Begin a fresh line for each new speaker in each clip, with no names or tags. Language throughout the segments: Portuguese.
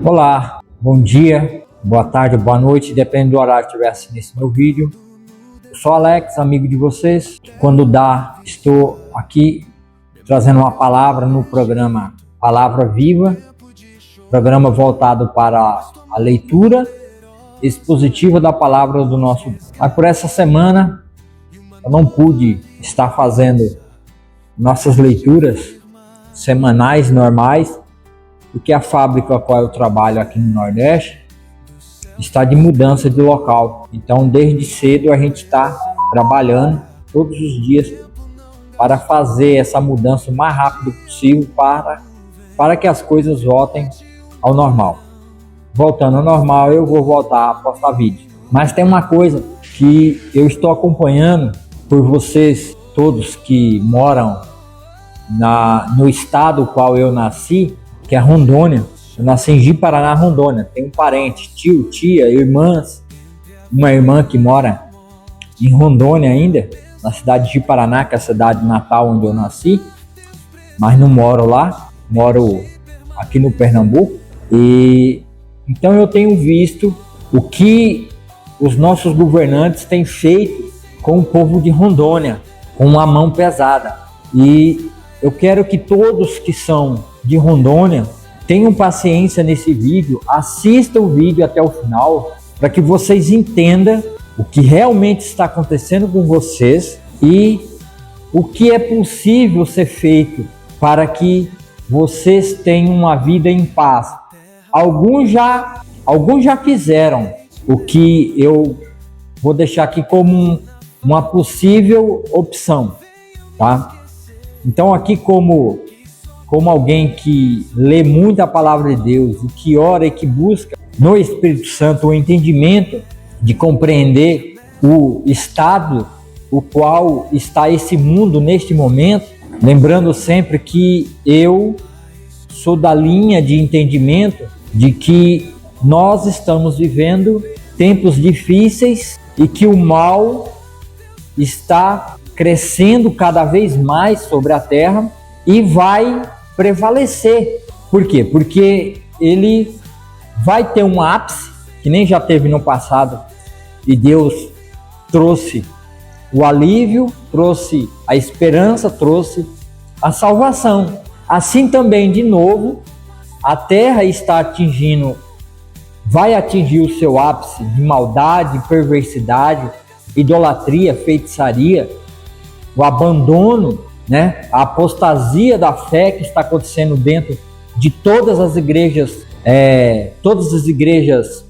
Olá, bom dia, boa tarde, boa noite, depende do horário que estiver assistindo esse meu vídeo. Eu sou Alex, amigo de vocês. Quando dá, estou aqui trazendo uma palavra no programa Palavra Viva, programa voltado para a leitura expositiva da palavra do nosso Deus. Mas por essa semana eu não pude estar fazendo nossas leituras semanais normais, porque a fábrica a qual eu trabalho aqui no Nordeste está de mudança de local. Então, desde cedo a gente está trabalhando todos os dias para fazer essa mudança o mais rápido possível para que as coisas voltem ao normal. Voltando ao normal, eu vou voltar a postar vídeo. Mas tem uma coisa que eu estou acompanhando por vocês todos que moram no estado no qual eu nasci, que é Rondônia. Eu nasci em Ji-Paraná, Rondônia. Tenho um parente, tio, tia, irmãs. Uma irmã que mora em Rondônia ainda, na cidade de Ji-Paraná, que é a cidade natal onde eu nasci. Mas não moro lá, moro aqui no Pernambuco. E então eu tenho visto o que os nossos governantes têm feito com o povo de Rondônia, com uma mão pesada. E eu quero que todos que são de Rondônia tenham paciência nesse vídeo, assistam o vídeo até o final, para que vocês entendam o que realmente está acontecendo com vocês e o que é possível ser feito para que vocês tenham uma vida em paz. Alguns já fizeram o que eu vou deixar aqui como uma possível opção, tá? Então aqui como alguém que lê muito a palavra de Deus, e que ora e que busca no Espírito Santo o entendimento de compreender o estado o qual está esse mundo neste momento, lembrando sempre que eu sou da linha de entendimento de que nós estamos vivendo tempos difíceis e que o mal está crescendo cada vez mais sobre a terra e vai prevalecer. Por quê? Porque ele vai ter um ápice, que nem já teve no passado, e Deus trouxe o alívio, trouxe a esperança, trouxe a salvação. Assim também, de novo, a terra vai atingir o seu ápice de maldade, perversidade, idolatria, feitiçaria, o abandono, a apostasia da fé que está acontecendo dentro de todas as igrejas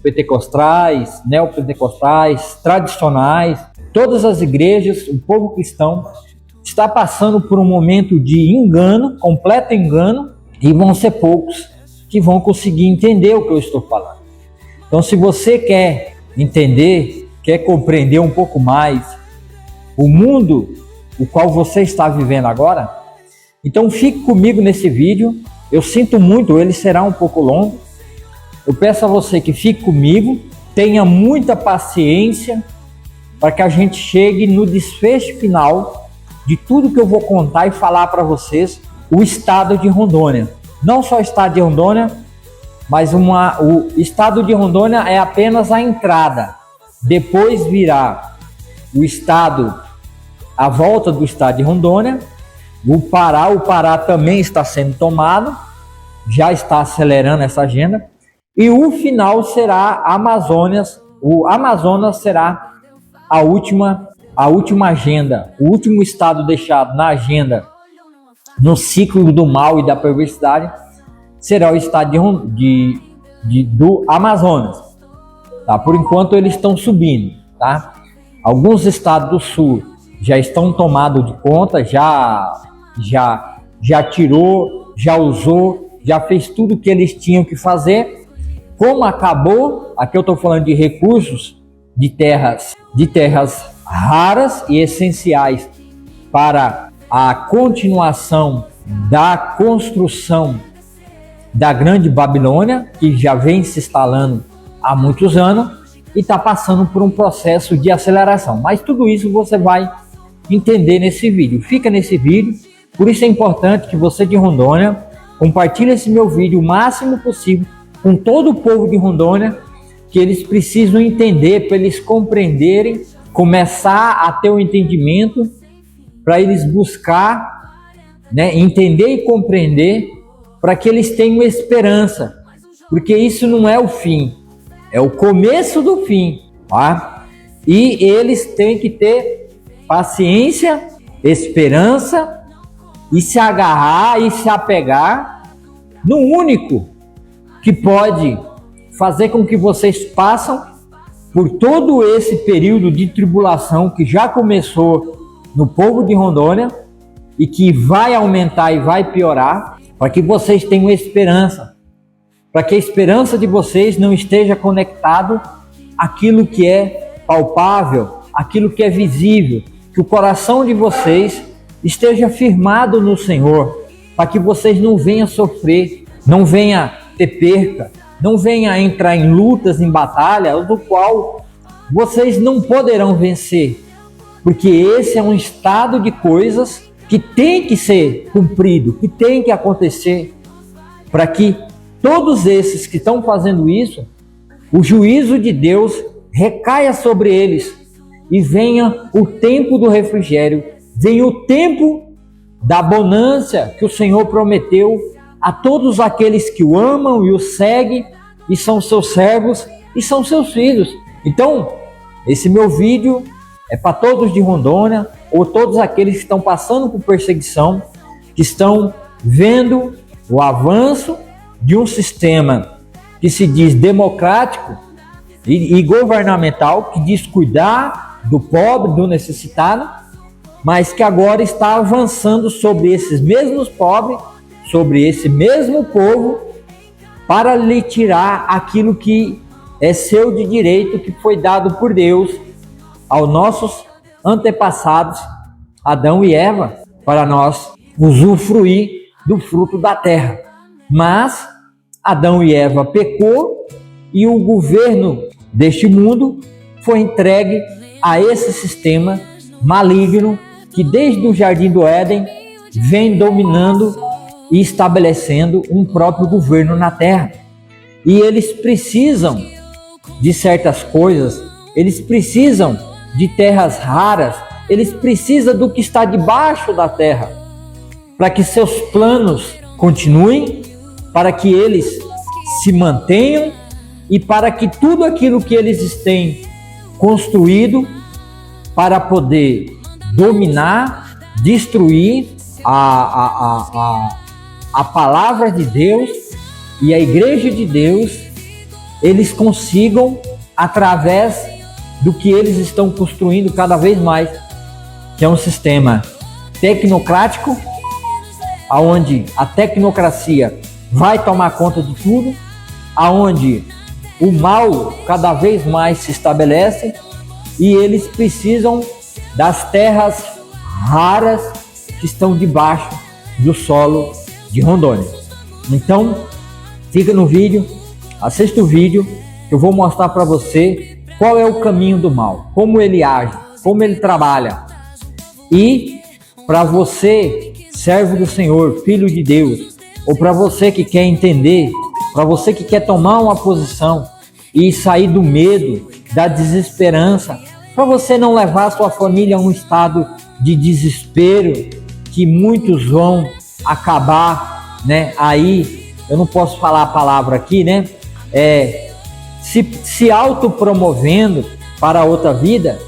pentecostais, neopentecostais, tradicionais, todas as igrejas, o povo cristão está passando por um momento de engano, completo engano, e vão ser poucos que vão conseguir entender o que eu estou falando. Então, se você quer entender, quer compreender um pouco mais o mundo o qual você está vivendo agora, então fique comigo nesse vídeo. Eu sinto muito, ele será um pouco longo. Eu peço a você que fique comigo, tenha muita paciência para que a gente chegue no desfecho final de tudo que eu vou contar e falar para vocês, o estado de Rondônia. Não só o estado de Rondônia, mas o estado de Rondônia é apenas a entrada. Depois virá a volta do estado de Rondônia, o Pará também está sendo tomado, já está acelerando essa agenda, e o final será a Amazônia. O Amazonas será a última agenda, o último estado deixado na agenda no ciclo do mal e da perversidade será o estado do Amazonas. Tá? Por enquanto eles estão subindo, tá? Alguns estados do sul já estão tomados de conta, já tirou, já usou, já fez tudo o que eles tinham que fazer. Como acabou, aqui eu estou falando de recursos, de terras raras e essenciais para a continuação da construção da Grande Babilônia, que já vem se instalando há muitos anos e está passando por um processo de aceleração. Mas tudo isso você vai entender nesse vídeo. Fica nesse vídeo, por isso é importante que você de Rondônia compartilhe esse meu vídeo o máximo possível com todo o povo de Rondônia, que eles precisam entender, para eles compreenderem, começar a ter o entendimento, para eles buscar, entender e compreender, para que eles tenham esperança, porque isso não é o fim, é o começo do fim, tá? E eles têm que ter paciência, esperança e se agarrar e se apegar no único que pode fazer com que vocês passem por todo esse período de tribulação que já começou no povo de Rondônia e que vai aumentar e vai piorar, para que vocês tenham esperança, para que a esperança de vocês não esteja conectado àquilo que é palpável, àquilo que é visível, que o coração de vocês esteja firmado no Senhor, para que vocês não venham sofrer, não venham ter perca, não venham entrar em lutas, em batalha, do qual vocês não poderão vencer, porque esse é um estado de coisas que tem que ser cumprido, que tem que acontecer, para que todos esses que estão fazendo isso, o juízo de Deus recaia sobre eles e venha o tempo do refrigério, venha o tempo da bonança que o Senhor prometeu a todos aqueles que o amam e o seguem e são seus servos e são seus filhos. Então, esse meu vídeo é para todos de Rondônia, ou todos aqueles que estão passando por perseguição, que estão vendo o avanço de um sistema que se diz democrático e governamental, que diz cuidar do pobre, do necessitado, mas que agora está avançando sobre esses mesmos pobres, sobre esse mesmo povo, para lhe tirar aquilo que é seu de direito, que foi dado por Deus aos nossos antepassados, Adão e Eva, para nós usufruir do fruto da terra. Mas Adão e Eva pecou e o governo deste mundo foi entregue a esse sistema maligno que desde o Jardim do Éden vem dominando e estabelecendo um próprio governo na terra. E eles precisam de certas coisas, eles precisam de terras raras, eles precisam do que está debaixo da terra, para que seus planos continuem, para que eles se mantenham e para que tudo aquilo que eles têm construído para poder dominar, destruir a palavra de Deus e a igreja de Deus, eles consigam, através do que eles estão construindo cada vez mais, que é um sistema tecnocrático, onde a tecnocracia vai tomar conta de tudo, aonde o mal cada vez mais se estabelece e eles precisam das terras raras que estão debaixo do solo de Rondônia. Então, fica no vídeo, assista o vídeo, que eu vou mostrar para você qual é o caminho do mal, como ele age, como ele trabalha. E para você, servo do Senhor, filho de Deus, ou para você que quer entender, para você que quer tomar uma posição e sair do medo, da desesperança, para você não levar a sua família a um estado de desespero, que muitos vão acabar, aí, eu não posso falar a palavra aqui, se autopromovendo para outra vida,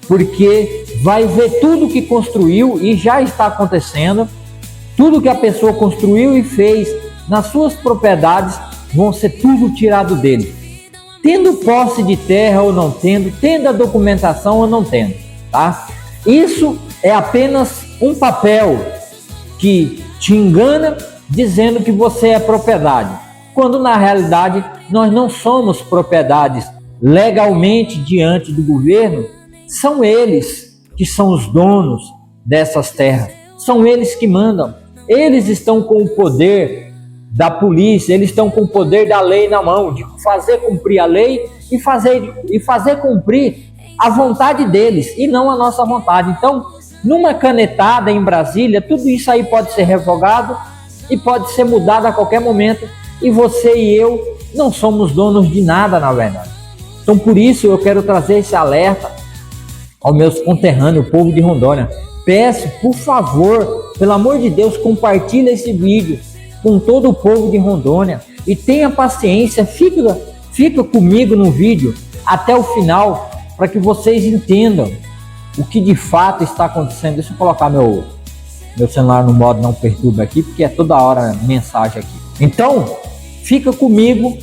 porque vai ver tudo que construiu e já está acontecendo, tudo que a pessoa construiu e fez nas suas propriedades vão ser tudo tirado dele. Tendo posse de terra ou não tendo, tendo a documentação ou não tendo, tá? Isso é apenas um papel que te engana dizendo que você é propriedade, quando na realidade nós não somos propriedades legalmente diante do governo. São eles que são os donos dessas terras, são eles que mandam, eles estão com o poder da polícia, eles estão com o poder da lei na mão, de fazer cumprir a lei e fazer cumprir a vontade deles e não a nossa vontade. Então, numa canetada em Brasília, tudo isso aí pode ser revogado e pode ser mudado a qualquer momento, e você e eu não somos donos de nada, na verdade. Então, por isso, eu quero trazer esse alerta aos meus conterrâneos, o povo de Rondônia. Peço, por favor, pelo amor de Deus, compartilhe esse vídeo com todo o povo de Rondônia e tenha paciência, fica comigo no vídeo até o final para que vocês entendam o que de fato está acontecendo. Deixa eu colocar meu celular no modo não perturba aqui, porque é toda hora mensagem aqui. Então, fica comigo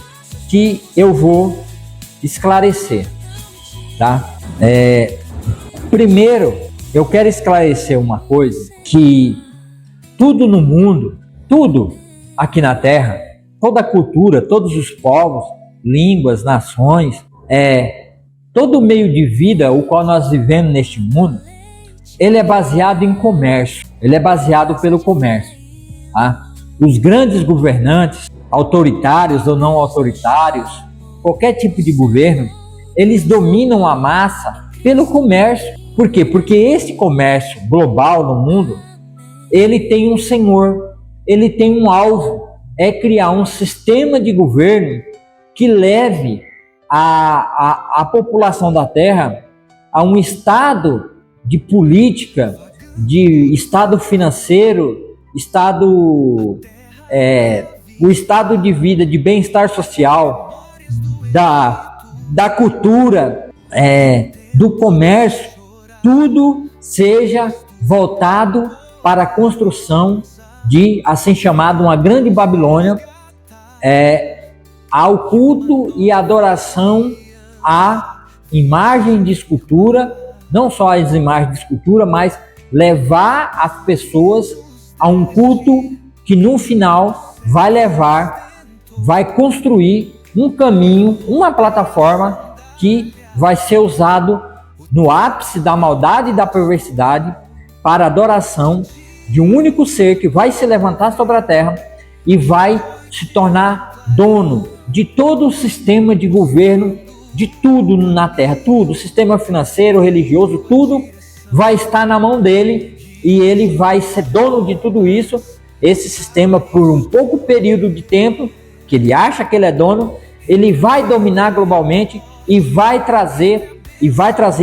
que eu vou esclarecer, tá? Primeiro, eu quero esclarecer uma coisa, que tudo no mundo, tudo aqui na Terra, toda a cultura, todos os povos, línguas, nações, todo o meio de vida o qual nós vivemos neste mundo, ele é baseado em comércio, ele é baseado pelo comércio, tá? Os grandes governantes, autoritários ou não autoritários, qualquer tipo de governo, eles dominam a massa pelo comércio. Por quê? Porque esse comércio global no mundo, ele tem um senhor, ele tem um alvo, é criar um sistema de governo que leve a população da Terra a um estado de política, de estado financeiro, o estado de vida, de bem-estar social, da cultura, do comércio, tudo seja voltado para a construção de, assim chamado, uma grande Babilônia, ao culto e adoração à imagem de escultura, não só as imagens de escultura, mas levar as pessoas a um culto que no final vai construir um caminho, uma plataforma que vai ser usado no ápice da maldade e da perversidade para a adoração de um único ser que vai se levantar sobre a terra e vai se tornar dono de todo o sistema de governo, de tudo na terra, tudo, sistema financeiro, religioso, tudo vai estar na mão dele e ele vai ser dono de tudo isso, esse sistema por um pouco período de tempo, que ele acha que ele é dono, ele vai dominar globalmente e vai trazer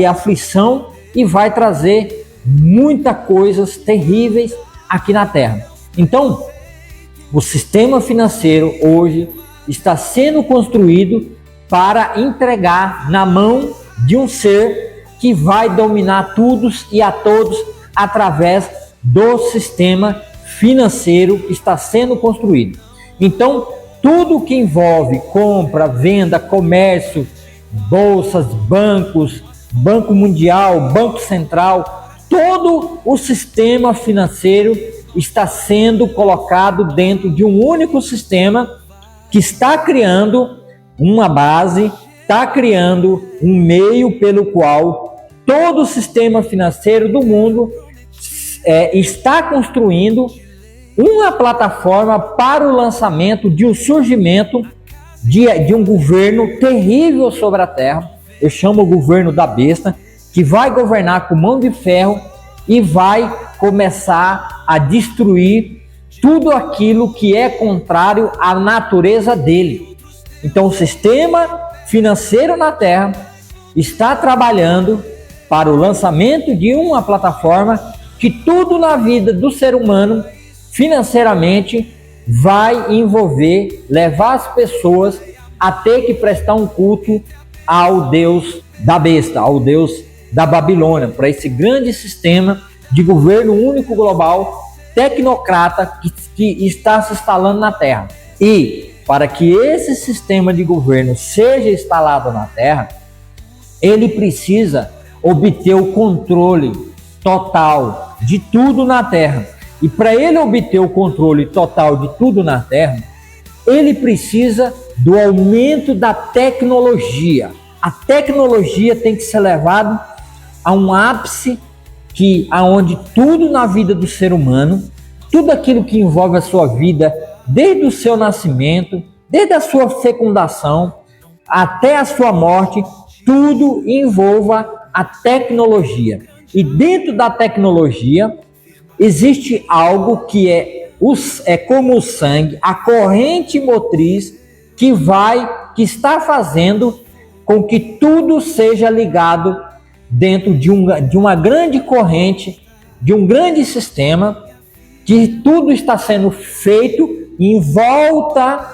aflição e vai trazer muitas coisas terríveis aqui na Terra. Então, o sistema financeiro hoje está sendo construído para entregar na mão de um ser que vai dominar todos e a todos através do sistema financeiro que está sendo construído. Então, tudo que envolve compra, venda, comércio, bolsas, bancos, Banco Mundial, Banco Central, todo o sistema financeiro está sendo colocado dentro de um único sistema que está criando uma base, está criando um meio pelo qual todo o sistema financeiro do mundo está construindo uma plataforma para o lançamento de um surgimento de um governo terrível sobre a Terra. Eu chamo o governo da besta, que vai governar com mão de ferro e vai começar a destruir tudo aquilo que é contrário à natureza dele. Então o sistema financeiro na Terra está trabalhando para o lançamento de uma plataforma que tudo na vida do ser humano financeiramente vai envolver, levar as pessoas a ter que prestar um culto ao Deus da besta, ao Deus da Babilônia, para esse grande sistema de governo único global, tecnocrata que está se instalando na Terra. E para que esse sistema de governo seja instalado na Terra, ele precisa obter o controle total de tudo na Terra. E para ele obter o controle total de tudo na Terra, ele precisa do aumento da tecnologia. A tecnologia tem que ser levada a um ápice aonde tudo na vida do ser humano, tudo aquilo que envolve a sua vida, desde o seu nascimento, desde a sua fecundação até a sua morte, tudo envolva a tecnologia. E dentro da tecnologia existe algo que é como o sangue, a corrente motriz que está fazendo com que tudo seja ligado dentro de uma grande corrente, de um grande sistema, que tudo está sendo feito em volta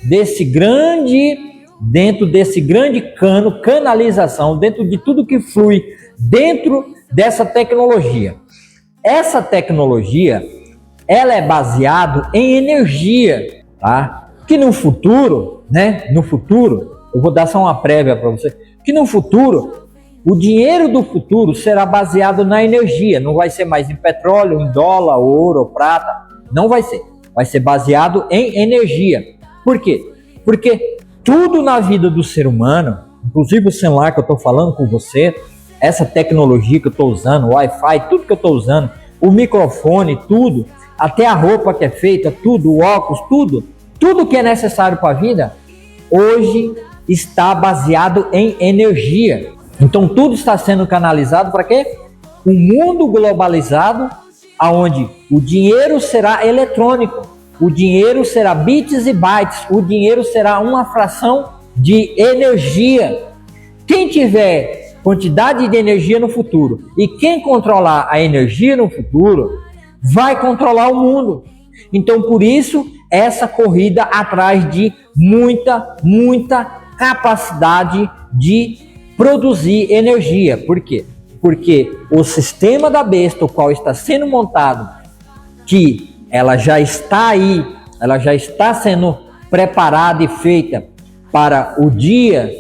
dentro desse grande canalização, dentro de tudo que flui dentro dessa tecnologia. Essa tecnologia, ela é baseada em energia, tá? Que no futuro, eu vou dar só uma prévia para você, que no futuro, o dinheiro do futuro será baseado na energia, não vai ser mais em petróleo, em dólar, ouro, prata, não vai ser. Vai ser baseado em energia. Por quê? Porque tudo na vida do ser humano, inclusive o celular que eu estou falando com você, essa tecnologia que eu estou usando, o Wi-Fi, tudo que eu estou usando, o microfone, tudo, até a roupa que é feita, tudo, o óculos, tudo que é necessário para a vida, hoje está baseado em energia. Então tudo está sendo canalizado para quê? Um mundo globalizado, onde o dinheiro será eletrônico, o dinheiro será bits e bytes, o dinheiro será uma fração de energia. Quem tiver quantidade de energia no futuro e quem controlar a energia no futuro, vai controlar o mundo. Então por isso, essa corrida atrás de muita capacidade de produzir energia. Por quê? Porque o sistema da besta, o qual está sendo montado, que ela já está aí, ela já está sendo preparada e feita para o dia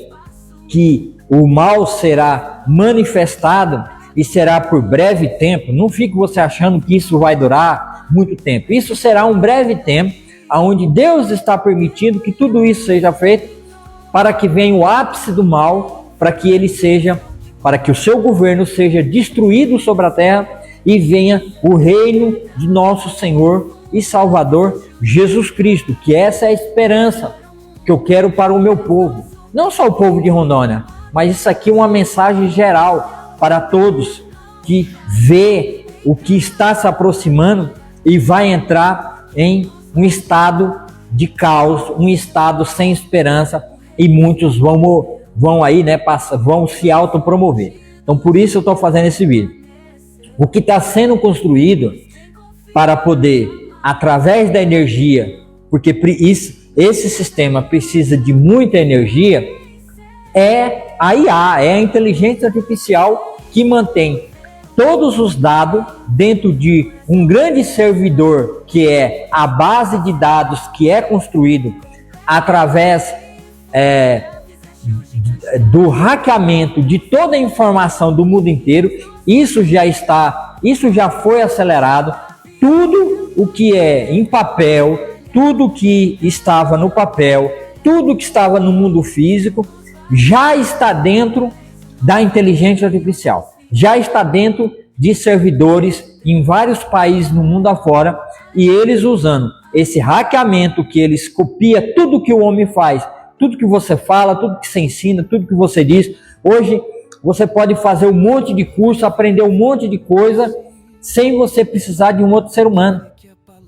que o mal será manifestado e será por breve tempo. Não fique você achando que isso vai durar muito tempo. Isso será um breve tempo, onde Deus está permitindo que tudo isso seja feito para que venha o ápice do mal, para que o seu governo seja destruído sobre a terra e venha o reino de nosso Senhor e Salvador Jesus Cristo, que essa é a esperança que eu quero para o meu povo. Não só o povo de Rondônia, mas isso aqui é uma mensagem geral para todos que vê o que está se aproximando e vai entrar em um estado de caos, um estado sem esperança, e muitos vão se autopromover. Então por isso eu estou fazendo esse vídeo. O que está sendo construído para poder, através da energia, porque esse sistema precisa de muita energia, é a IA, é a inteligência artificial, que mantém todos os dados dentro de um grande servidor, que é a base de dados que é construído através do hackeamento de toda a informação do mundo inteiro. Isso já foi acelerado. Tudo o que é em papel, tudo que estava no papel, tudo que estava no mundo físico, já está dentro da inteligência artificial, já está dentro de servidores em vários países no mundo afora, e eles usando esse hackeamento, que eles copiam tudo que o homem faz, tudo que você fala, tudo que você ensina, tudo que você diz. Hoje você pode fazer um monte de curso, aprender um monte de coisa, sem você precisar de um outro ser humano,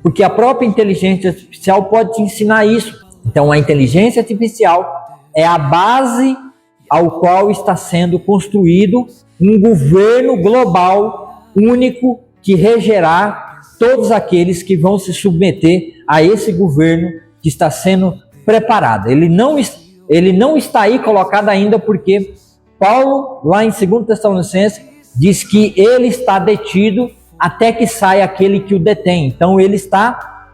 porque a própria inteligência artificial pode te ensinar isso. Então a inteligência artificial é a base ao qual está sendo construído um governo global único, que regerá todos aqueles que vão se submeter a esse governo que está sendo preparado. Ele não está aí colocado ainda, porque Paulo, lá em 2 Tessalonicenses, diz que ele está detido até que saia aquele que o detém. Então ele está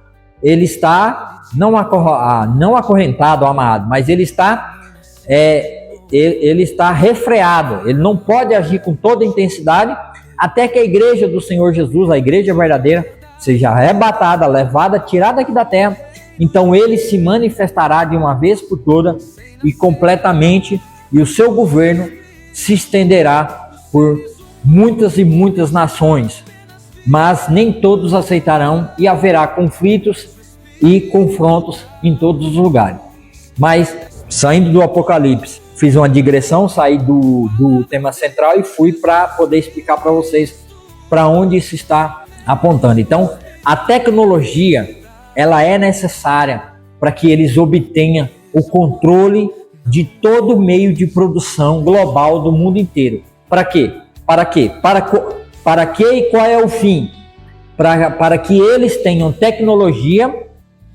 não acorrentado ou amarrado, mas ele está refreado. Ele não pode agir com toda a intensidade até que a igreja do Senhor Jesus, a igreja verdadeira, seja arrebatada, levada, tirada aqui da terra. Então ele se manifestará de uma vez por todas e completamente, e o seu governo se estenderá por muitas e muitas nações, mas nem todos aceitarão, e haverá conflitos e confrontos em todos os lugares. Mas, saindo do Apocalipse, fiz uma digressão, saí do tema central e fui para poder explicar para vocês para onde isso está apontando. Então, a tecnologia, ela é necessária para que eles obtenham o controle de todo o meio de produção global do mundo inteiro. Para quê? Para quê? Para quê e qual é o fim? Para que eles tenham tecnologia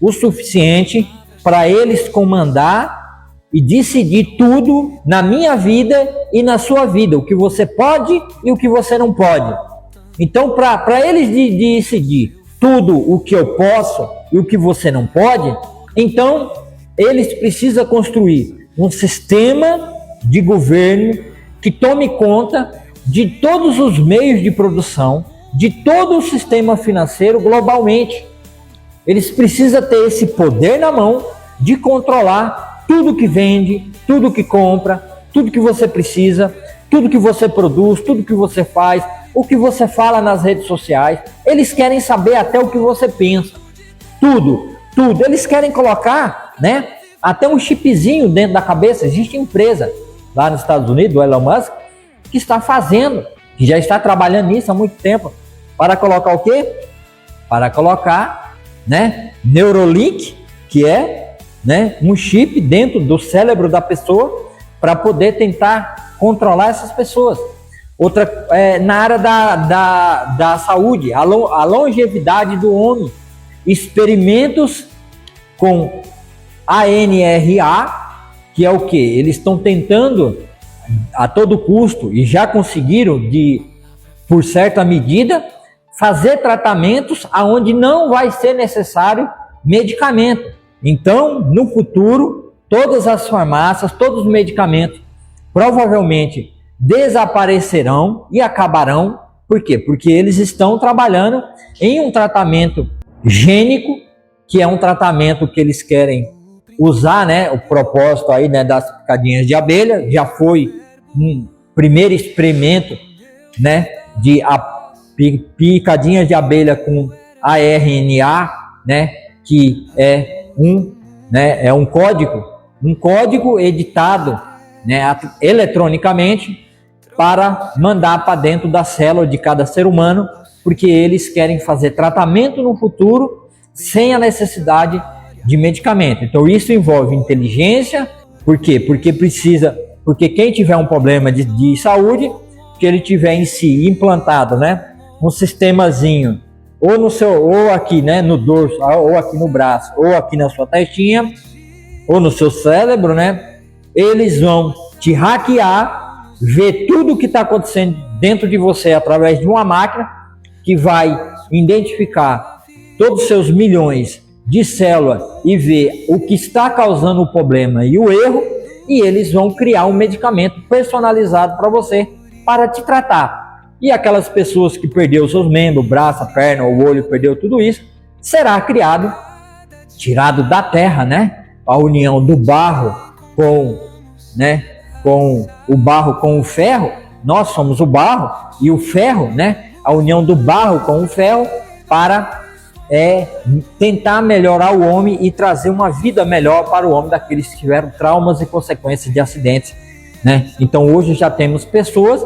o suficiente para eles comandar e decidir tudo na minha vida e na sua vida, o que você pode e o que você não pode. Então, para eles decidir tudo o que eu posso e o que você não pode, então eles precisam construir um sistema de governo que tome conta de todos os meios de produção, de todo o sistema financeiro globalmente. Eles precisam ter esse poder na mão de controlar tudo que vende, tudo que compra, tudo que você precisa, tudo que você produz, tudo que você faz, o que você fala nas redes sociais. Eles querem saber até o que você pensa. Tudo. Eles querem colocar, né, até um chipzinho dentro da cabeça. Existe empresa lá nos Estados Unidos, o Elon Musk, que está fazendo, que já está trabalhando nisso há muito tempo, para colocar o quê? Para colocar, né, Neuralink, que é, né, um chip dentro do cérebro da pessoa para poder tentar controlar essas pessoas. Outra, na área da saúde, a longevidade do homem, experimentos com ANRA, que é o que? Eles estão tentando a todo custo, e já conseguiram, por certa medida, fazer tratamentos aonde não vai ser necessário medicamento. Então, no futuro, todas as farmácias, todos os medicamentos, provavelmente desaparecerão e acabarão. Por quê? Porque eles estão trabalhando em um tratamento gênico, que é um tratamento que eles querem usar, né, o propósito aí, né, das picadinhas de abelha. Já foi um primeiro experimento, né, de picadinhas de abelha com ARNA, né, que é um código editado, né, eletronicamente, para mandar para dentro da célula de cada ser humano, porque eles querem fazer tratamento no futuro sem a necessidade de medicamento. Então isso envolve inteligência. Por quê? Porque quem tiver um problema de saúde, que ele tiver em si implantado, né, um sistemazinho, ou aqui, né, no dorso, ou aqui no braço, ou aqui na sua testinha, ou no seu cérebro, né, eles vão te hackear, ver tudo o que está acontecendo dentro de você através de uma máquina que vai identificar todos os seus milhões de células e ver o que está causando o problema e o erro, e eles vão criar um medicamento personalizado para você, para te tratar. E aquelas pessoas que perderam seus membros, o braço, a perna, o olho, perdeu tudo isso, será tirado da terra, né? A união do barro com o barro com o ferro. Nós somos o barro e o ferro, né? A união do barro com o ferro para tentar melhorar o homem e trazer uma vida melhor para o homem daqueles que tiveram traumas e consequências de acidentes, né? Então hoje já temos pessoas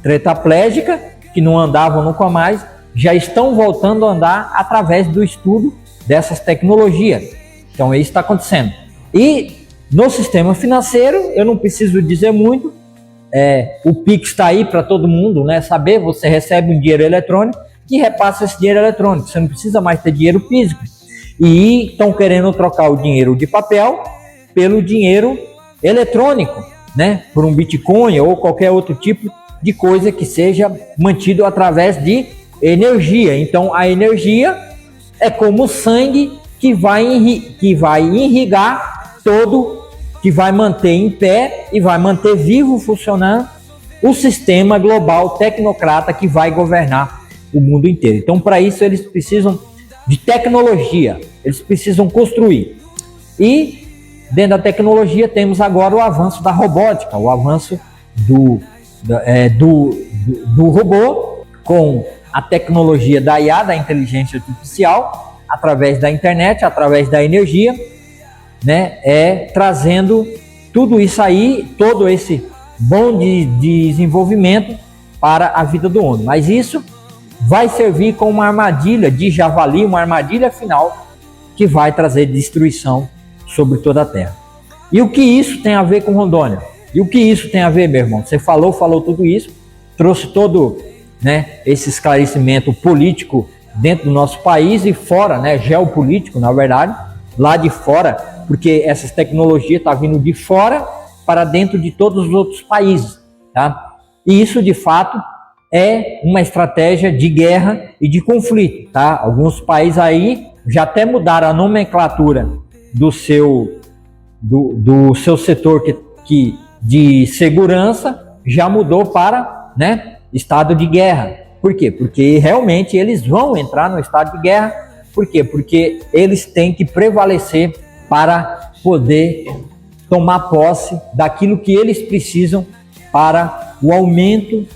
tetraplégicas que não andavam nunca mais, já estão voltando a andar através do estudo dessas tecnologias. Então isso está acontecendo. E no sistema financeiro, eu não preciso dizer muito, o Pix está aí para todo mundo, né, saber. Você recebe um dinheiro eletrônico e repassa esse dinheiro eletrônico, você não precisa mais ter dinheiro físico. E estão querendo trocar o dinheiro de papel pelo dinheiro eletrônico, né, por um Bitcoin ou qualquer outro tipo de coisa que seja mantido através de energia. Então a energia é como o sangue que vai irrigar todo, que vai manter em pé e vai manter vivo, funcionando o sistema global tecnocrata que vai governar o mundo inteiro. Então, para isso, eles precisam de tecnologia, eles precisam construir. E, dentro da tecnologia, temos agora o avanço da robótica, o avanço do robô, com a tecnologia da IA, da inteligência artificial, através da internet, através da energia, né, trazendo tudo isso aí, todo esse bom desenvolvimento para a vida do homem. Mas isso vai servir como uma armadilha de javali, uma armadilha final que vai trazer destruição sobre toda a Terra. E o que isso tem a ver com Rondônia? E o que isso tem a ver, meu irmão? Você falou tudo isso, trouxe todo, né, esse esclarecimento político dentro do nosso país e fora, né, geopolítico, na verdade, lá de fora, porque essas tecnologias estão vindo de fora para dentro de todos os outros países, tá? E isso, de fato, é uma estratégia de guerra e de conflito, tá? Alguns países aí já até mudaram a nomenclatura do seu setor de segurança, já mudou para, né, estado de guerra. Por quê? Porque realmente eles vão entrar no estado de guerra. Por quê? Porque eles têm que prevalecer para poder tomar posse daquilo que eles precisam para o aumento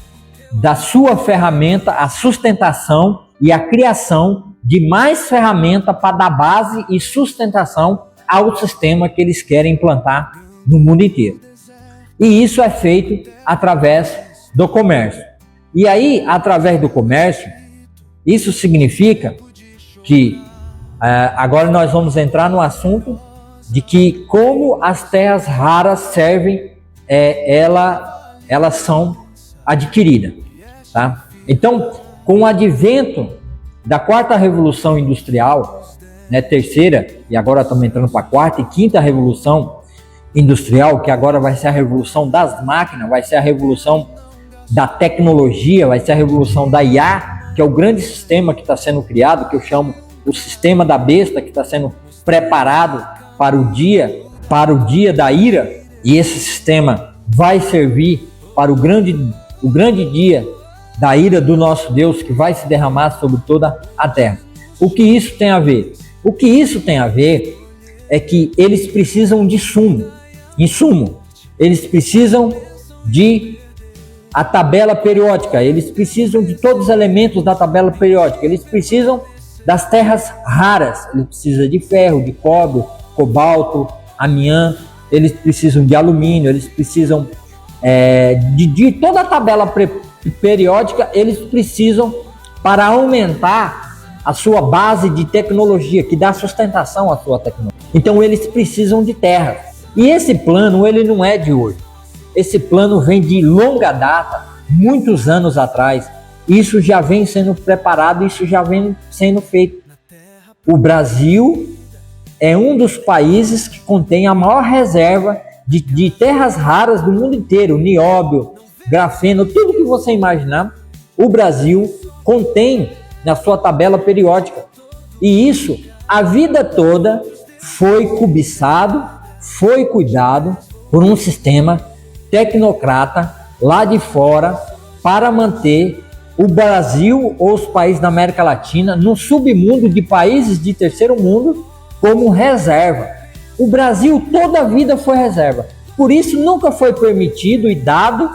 da sua ferramenta, a sustentação e a criação de mais ferramenta para dar base e sustentação ao sistema que eles querem implantar no mundo inteiro. E isso é feito através do comércio. E aí, através do comércio, isso significa que agora nós vamos entrar no assunto de que como as terras raras servem, elas são adquiridas, tá? Então, com o advento da quarta revolução industrial, né, terceira, e agora estamos entrando para a quarta e quinta revolução industrial, que agora vai ser a revolução das máquinas, vai ser a revolução da tecnologia, vai ser a revolução da IA, que é o grande sistema que está sendo criado, que eu chamo o sistema da besta, que está sendo preparado para o dia da ira, e esse sistema vai servir para o grande dia da ira do nosso Deus, que vai se derramar sobre toda a terra. O que isso tem a ver? O que isso tem a ver é que eles precisam de insumo, eles precisam de a tabela periódica, eles precisam de todos os elementos da tabela periódica, eles precisam das terras raras, eles precisam de ferro, de cobre, cobalto, amianto, eles precisam de alumínio, eles precisam de toda a tabela periódica, eles precisam para aumentar a sua base de tecnologia, que dá sustentação à sua tecnologia. Então eles precisam de terra. E esse plano, ele não é de hoje. Esse plano vem de longa data, muitos anos atrás. Isso já vem sendo preparado, isso já vem sendo feito. O Brasil é um dos países que contém a maior reserva de terras raras do mundo inteiro, nióbio, grafeno, tudo que você imaginar, o Brasil contém na sua tabela periódica. E isso, a vida toda, foi cobiçado, foi cuidado por um sistema tecnocrata lá de fora para manter o Brasil ou os países da América Latina no submundo de países de terceiro mundo como reserva. O Brasil toda a vida foi reserva. Por isso nunca foi permitido e dado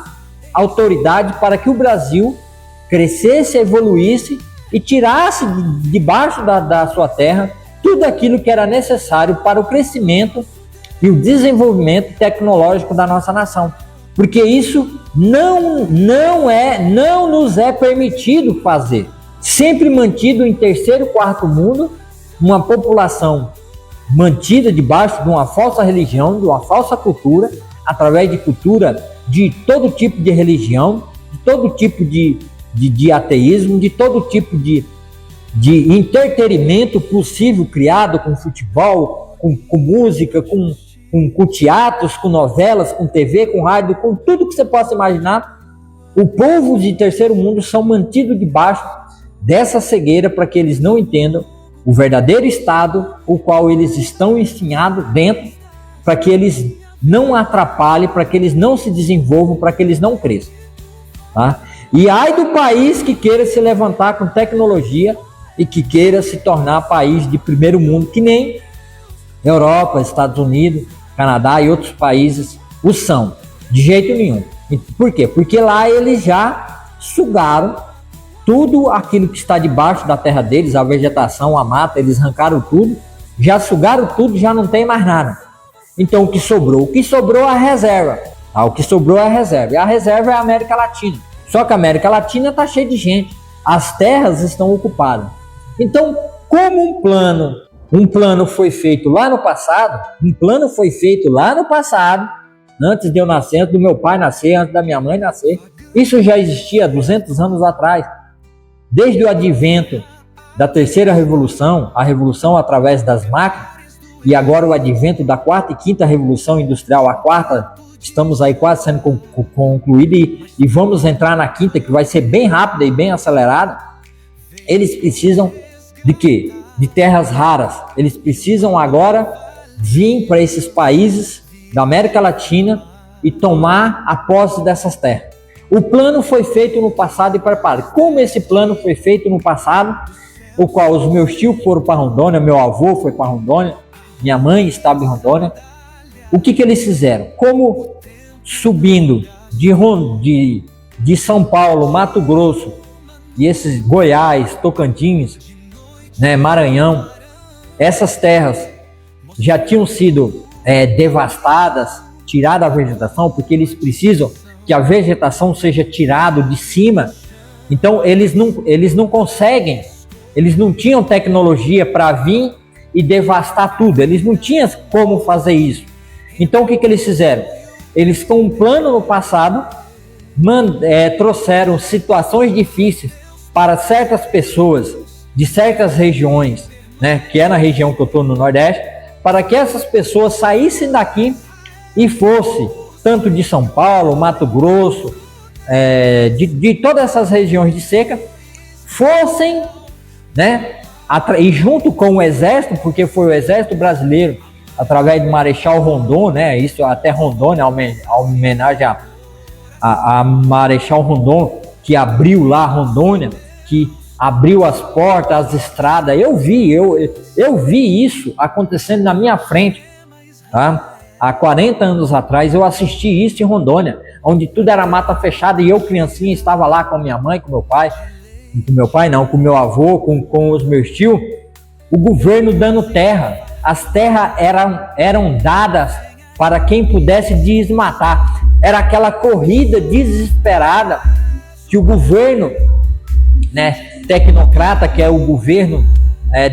autoridade para que o Brasil crescesse, evoluísse e tirasse debaixo da sua terra tudo aquilo que era necessário para o crescimento e o desenvolvimento tecnológico da nossa nação. Porque isso não nos é permitido fazer. Sempre mantido em terceiro, quarto mundo, uma população mantida debaixo de uma falsa religião, de uma falsa cultura, através de cultura de todo tipo de religião, de todo tipo de ateísmo, de todo tipo de entretenimento possível criado com futebol, com música, com teatros, com novelas, com TV, com rádio, com tudo que você possa imaginar. O povo de terceiro mundo são mantidos debaixo dessa cegueira para que eles não entendam o verdadeiro estado o qual eles estão ensinados dentro, para que eles não atrapalhem, para que eles não se desenvolvam, para que eles não cresçam, tá? E ai do país que queira se levantar com tecnologia e que queira se tornar país de primeiro mundo, que nem Europa, Estados Unidos, Canadá e outros países o são, de jeito nenhum. Por quê? Porque lá eles já sugaram tudo aquilo que está debaixo da terra deles, a vegetação, a mata, eles arrancaram tudo, já sugaram tudo, já não tem mais nada. Então o que sobrou? O que sobrou é a reserva. Tá? O que sobrou é a reserva. E a reserva é a América Latina. Só que a América Latina está cheia de gente. As terras estão ocupadas. Então, como um plano Um plano foi feito lá no passado, antes de eu nascer, antes do meu pai nascer, antes da minha mãe nascer. Isso já existia há 200 anos atrás. Desde o advento da terceira revolução, a revolução através das máquinas, e agora o advento da quarta e quinta revolução industrial, a quarta, estamos aí quase sendo concluída e vamos entrar na quinta, que vai ser bem rápida e bem acelerada. Eles precisam de quê? De terras raras. Eles precisam agora vir para esses países da América Latina e tomar a posse dessas terras. O plano foi feito no passado e preparo. Como esse plano foi feito no passado, o qual os meus tios foram para Rondônia, meu avô foi para Rondônia, minha mãe estava em Rondônia, o que eles fizeram? Como subindo de São Paulo, Mato Grosso, e esses Goiás, Tocantins, né, Maranhão, essas terras já tinham sido devastadas, tirada a vegetação, porque eles precisam que a vegetação seja tirada de cima. Então eles não conseguem, eles não tinham tecnologia para vir e devastar tudo, eles não tinham como fazer isso. Então o que eles fizeram? Eles, com um plano no passado, trouxeram situações difíceis para certas pessoas de certas regiões, né, que é na região que eu estou no Nordeste, para que essas pessoas saíssem daqui e fossem, tanto de São Paulo, Mato Grosso, de todas essas regiões de seca, fossem, né, e junto com o Exército, porque foi o Exército Brasileiro, através do Marechal Rondon, né, isso até Rondônia, a homenagem a Marechal Rondon, que abriu lá Rondônia, que abriu as portas, as estradas. Eu vi isso acontecendo na minha frente, tá? Há 40 anos atrás eu assisti isso em Rondônia, onde tudo era mata fechada e eu, criancinha, estava lá com a minha mãe, com meu pai, com meu avô, com os meus tios, o governo dando terra. As terras eram dadas para quem pudesse desmatar. Era aquela corrida desesperada que o governo, né, tecnocrata, que é o governo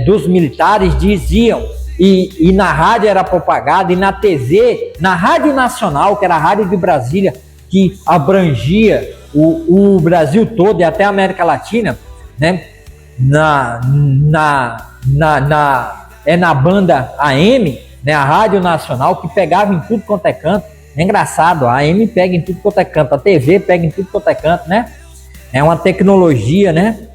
dos militares, diziam, e na rádio era propagada, e na TV, na Rádio Nacional, que era a rádio de Brasília, que abrangia o Brasil todo e até a América Latina, né, na banda AM, né, a Rádio Nacional, que pegava em tudo quanto é canto. É engraçado, a AM pega em tudo quanto é canto, a TV pega em tudo quanto é canto, né? É uma tecnologia, né?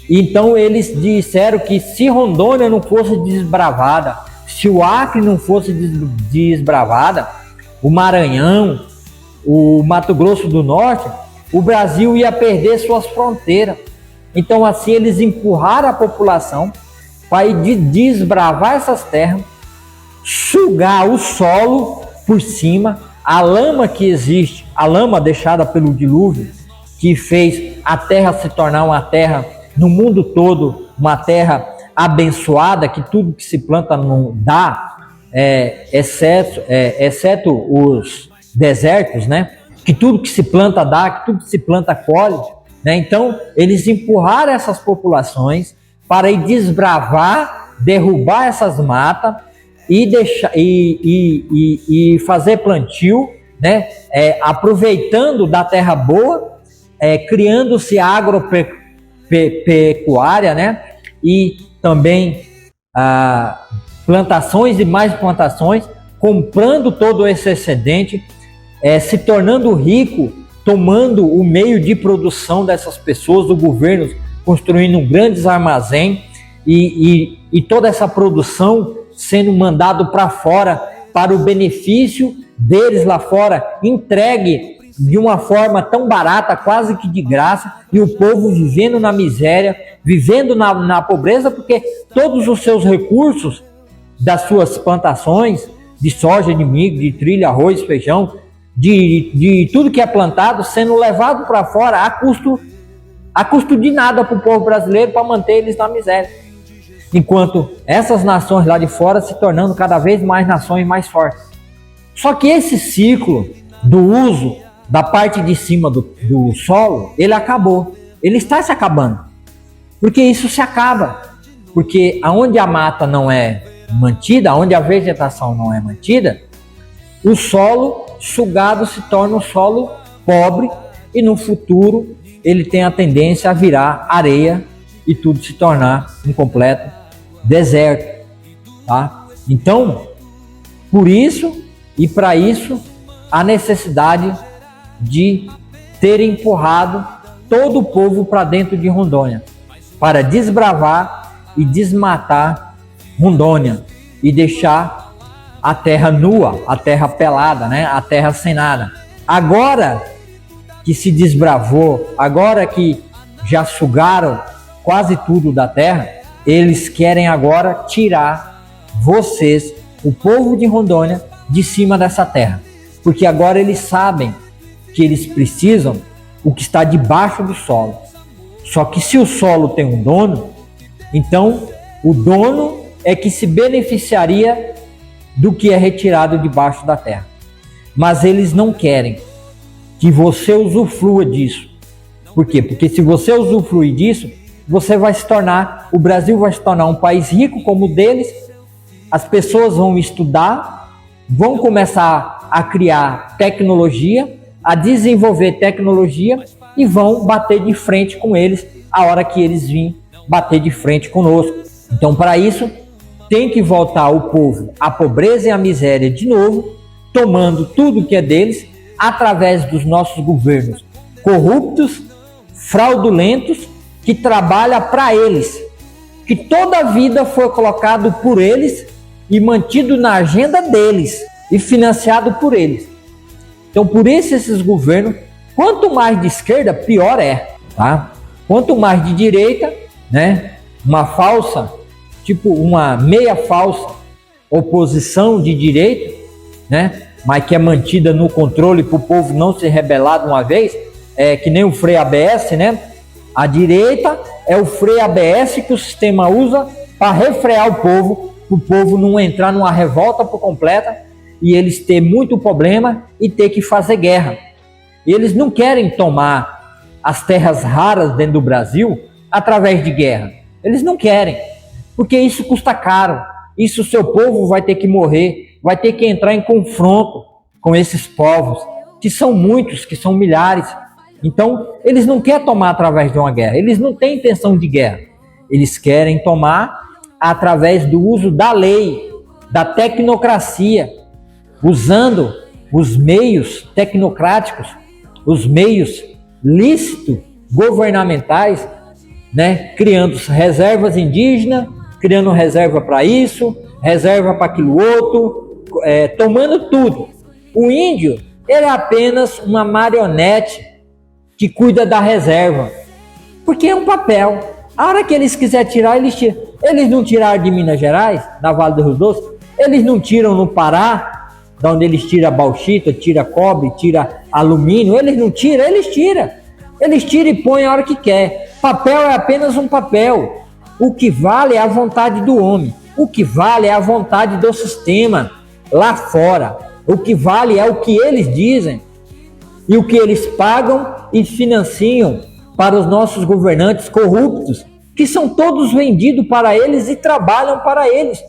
Então eles disseram que se Rondônia não fosse desbravada, se o Acre não fosse desbravada, o Maranhão, o Mato Grosso do Norte, o Brasil ia perder suas fronteiras. Então assim eles empurraram a população para desbravar essas terras, sugar o solo por cima, a lama que existe, a lama deixada pelo dilúvio, que fez a terra se tornar uma terra, no mundo todo, uma terra abençoada, que tudo que se planta não dá, exceto os desertos, né? Que tudo que se planta dá, que tudo que se planta colhe, né? Então, eles empurraram essas populações para ir desbravar, derrubar essas matas e fazer plantio, né? Aproveitando da terra boa, criando-se agropecuária, né? E também plantações e mais plantações, comprando todo esse excedente, se tornando rico, tomando o meio de produção dessas pessoas, do governo, construindo grandes armazéns e toda essa produção sendo mandado para fora, para o benefício deles lá fora, entregue de uma forma tão barata, quase que de graça, e o povo vivendo na miséria, vivendo na pobreza, porque todos os seus recursos das suas plantações, de soja, de milho, de trilha, arroz, feijão, de tudo que é plantado, sendo levado para fora a custo de nada para o povo brasileiro, para manter eles na miséria. Enquanto essas nações lá de fora se tornando cada vez mais nações mais fortes. Só que esse ciclo do uso da parte de cima do solo, ele acabou. Ele está se acabando. Porque isso se acaba. Porque aonde a mata não é mantida, onde a vegetação não é mantida, o solo sugado se torna um solo pobre e no futuro ele tem a tendência a virar areia e tudo se tornar um completo deserto, tá? Então, por isso e para isso, a necessidade de ter empurrado todo o povo para dentro de Rondônia, para desbravar e desmatar Rondônia e deixar a terra nua, a terra pelada, né? A terra sem nada. Agora que se desbravou, agora que já sugaram quase tudo da terra, eles querem agora tirar vocês, o povo de Rondônia, de cima dessa terra. Porque agora eles sabem que eles precisam o que está debaixo do solo. Só que se o solo tem um dono, então o dono é que se beneficiaria do que é retirado debaixo da terra. Mas eles não querem que você usufrua disso. Por quê? Porque se você usufruir disso, você vai se tornar, o Brasil vai se tornar um país rico como o deles, as pessoas vão estudar, vão começar a criar tecnologia, a desenvolver tecnologia e vão bater de frente com eles a hora que eles virem bater de frente conosco. Então, para isso, tem que voltar o povo à pobreza e à miséria de novo, tomando tudo que é deles, através dos nossos governos corruptos, fraudulentos, que trabalham para eles, que toda a vida foi colocado por eles e mantido na agenda deles e financiado por eles. Então, por isso esses governos, quanto mais de esquerda, pior é, tá? Quanto mais de direita, né? Uma falsa, tipo uma meia falsa oposição de direita, né? Mas que é mantida no controle para o povo não se rebelar de uma vez, é que nem o freio ABS, né? A direita é o freio ABS que o sistema usa para refrear o povo não entrar numa revolta por completa e eles ter muito problema e ter que fazer guerra. E eles não querem tomar as terras raras dentro do Brasil através de guerra. Eles não querem, porque isso custa caro. Isso o seu povo vai ter que morrer, vai ter que entrar em confronto com esses povos, que são muitos, que são milhares. Então, eles não querem tomar através de uma guerra, eles não têm intenção de guerra. Eles querem tomar através do uso da lei, da tecnocracia, usando os meios tecnocráticos, os meios lícitos, governamentais, né? Criando reservas indígenas, criando reserva para isso, reserva para aquilo outro, tomando tudo. O índio, ele é apenas uma marionete que cuida da reserva, porque é um papel. A hora que eles quiserem tirar, eles tiram. Eles não tiraram de Minas Gerais, da Vale do Rio Doce, eles não tiram no Pará, da onde eles tiram bauxita, tira cobre, tira alumínio, eles não tiram, eles tiram. Eles tiram e põem a hora que quer. Papel é apenas um papel. O que vale é a vontade do homem. O que vale é a vontade do sistema lá fora. O que vale é o que eles dizem e o que eles pagam e financiam para os nossos governantes corruptos, que são todos vendidos para eles e trabalham para eles.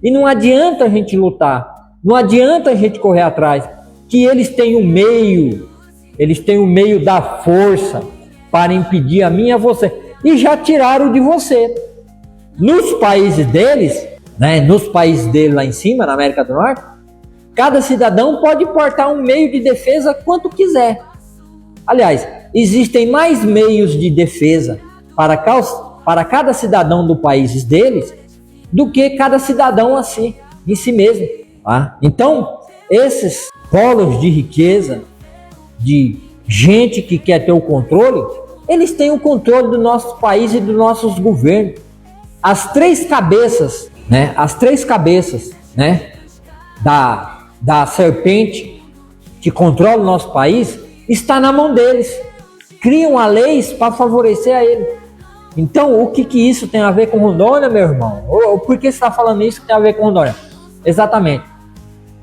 E não adianta a gente lutar, não adianta a gente correr atrás, que eles têm um meio, da força para impedir a mim e a você. E já tiraram de você. Nos países deles, né, nos países deles lá em cima, na América do Norte, cada cidadão pode portar um meio de defesa quanto quiser. Aliás, existem mais meios de defesa para cada cidadão do país deles do que cada cidadão assim, em si mesmo. Tá? Então, esses polos de riqueza, de gente que quer ter o controle, eles têm o controle do nosso país e dos nossos governos. As três cabeças, né, da serpente que controla o nosso país está na mão deles. Criam a leis para favorecer a ele. Então, o que isso tem a ver com Rondônia, meu irmão? Ou por que você está falando isso que tem a ver com Rondônia? Exatamente.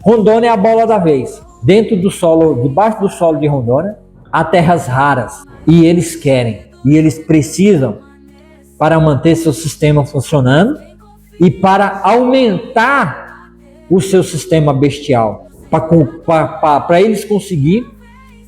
Rondônia é a bola da vez. Dentro do solo, debaixo do solo de Rondônia, há terras raras. E eles querem, e eles precisam para manter seu sistema funcionando e para aumentar o seu sistema bestial, para eles conseguirem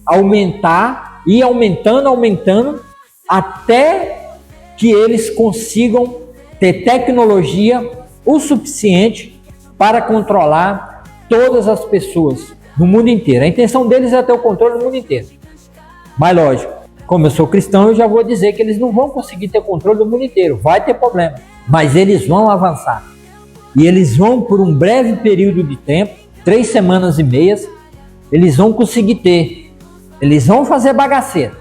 aumentar e aumentando, até que eles consigam ter tecnologia o suficiente para controlar todas as pessoas no mundo inteiro. A intenção deles é ter o controle do mundo inteiro. Mas lógico, como eu sou cristão, eu já vou dizer que eles não vão conseguir ter controle do mundo inteiro. Vai ter problema. Mas eles vão avançar. E eles vão, por um breve período de tempo, 3 semanas e meias, eles vão conseguir ter. Eles vão fazer bagaceira.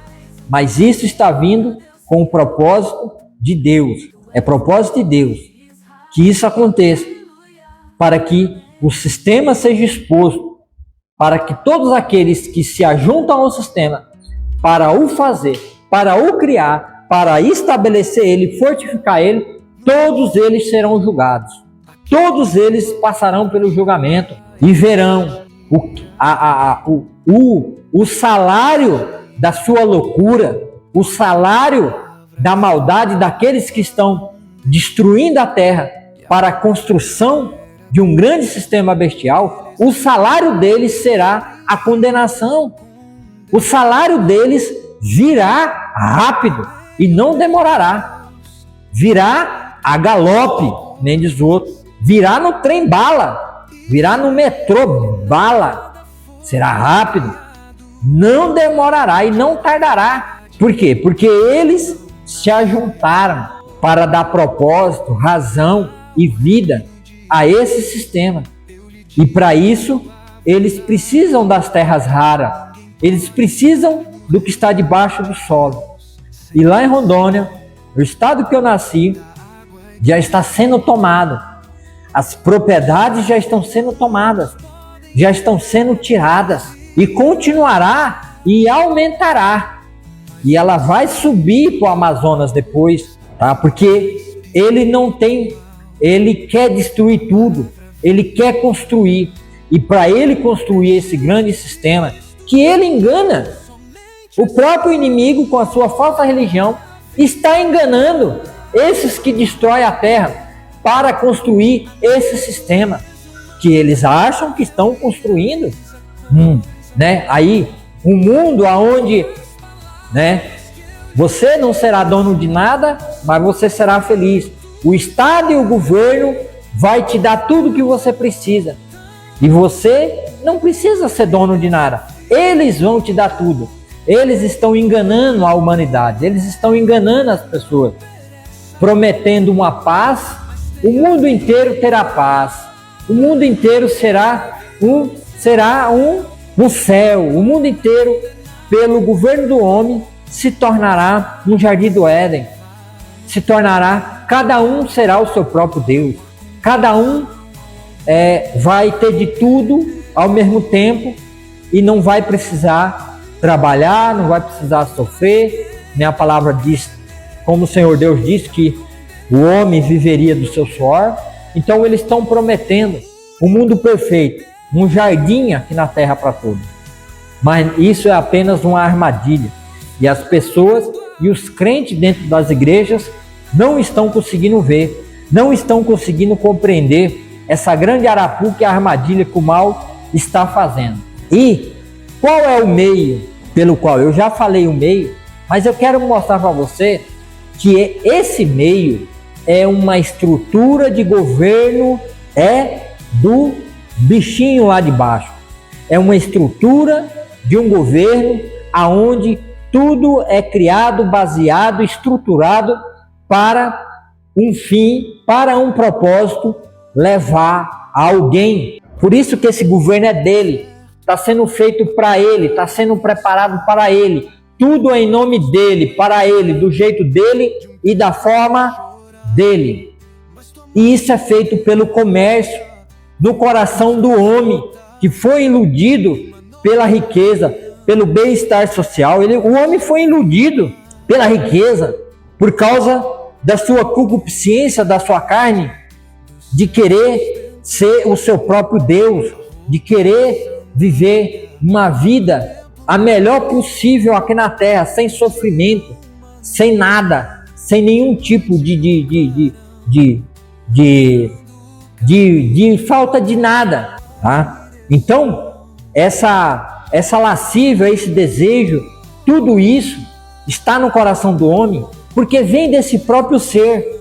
Mas isso está vindo com o propósito de Deus. É propósito de Deus que isso aconteça, para que o sistema seja exposto, para que todos aqueles que se ajuntam ao sistema para o fazer, para o criar, para estabelecer ele, fortificar ele, todos eles serão julgados. Todos eles passarão pelo julgamento e verão o salário da sua loucura, o salário da maldade daqueles que estão destruindo a terra para a construção de um grande sistema bestial. O salário deles será a condenação. O salário deles virá rápido e não demorará. Virá a galope, nem diz o outro. Virá no trem bala, virá no metrô bala. Será rápido, não demorará e não tardará. Por quê? Porque eles se ajuntaram para dar propósito, razão e vida a esse sistema. E para isso, eles precisam das terras raras. Eles precisam do que está debaixo do solo. E lá em Rondônia, no estado que eu nasci, já está sendo tomado. As propriedades já estão sendo tomadas, já estão sendo tiradas. E continuará e aumentará. E ela vai subir para o Amazonas depois, tá? Porque ele não tem, ele quer destruir tudo, ele quer construir. E para ele construir esse grande sistema, que ele engana, o próprio inimigo com a sua falsa religião está enganando esses que destroem a terra para construir esse sistema que eles acham que estão construindo, né? Aí um mundo aonde, né, você não será dono de nada, mas você será feliz. O Estado e o governo vai te dar tudo que você precisa. E você não precisa ser dono de nada. Eles vão te dar tudo. Eles estão enganando a humanidade. Eles estão enganando as pessoas. Prometendo uma paz. O mundo inteiro terá paz. O mundo inteiro será um céu. O mundo inteiro, pelo governo do homem, se tornará um jardim do Éden. Se tornará, cada um será o seu próprio Deus. Cada um vai ter de tudo ao mesmo tempo e não vai precisar trabalhar, não vai precisar sofrer. Minha palavra diz, como o Senhor Deus disse, que o homem viveria do seu suor. Então eles estão prometendo um mundo perfeito, um jardim aqui na terra para todos. Mas isso é apenas uma armadilha. E as pessoas e os crentes dentro das igrejas não estão conseguindo ver, não estão conseguindo compreender essa grande arapuca e armadilha que o mal está fazendo. E qual é o meio pelo qual? Eu já falei o meio, mas eu quero mostrar para você que esse meio é uma estrutura de governo, do bichinho lá de baixo. É uma estrutura de um governo aonde tudo é criado, baseado, estruturado para um fim, para um propósito, levar a alguém. Por isso que esse governo é dele, está sendo feito para ele, está sendo preparado para ele. Tudo é em nome dele, para ele, do jeito dele e da forma dele. E isso é feito pelo comércio, no coração do homem, que foi iludido pela riqueza, pelo bem-estar social. O homem foi iludido pela riqueza, por causa da sua concupiscência, da sua carne, de querer ser o seu próprio Deus, de querer viver uma vida a melhor possível aqui na terra, sem sofrimento, sem nada, sem nenhum tipo de falta de nada, tá? Então, essa lascívia, esse desejo, tudo isso está no coração do homem, porque vem desse próprio ser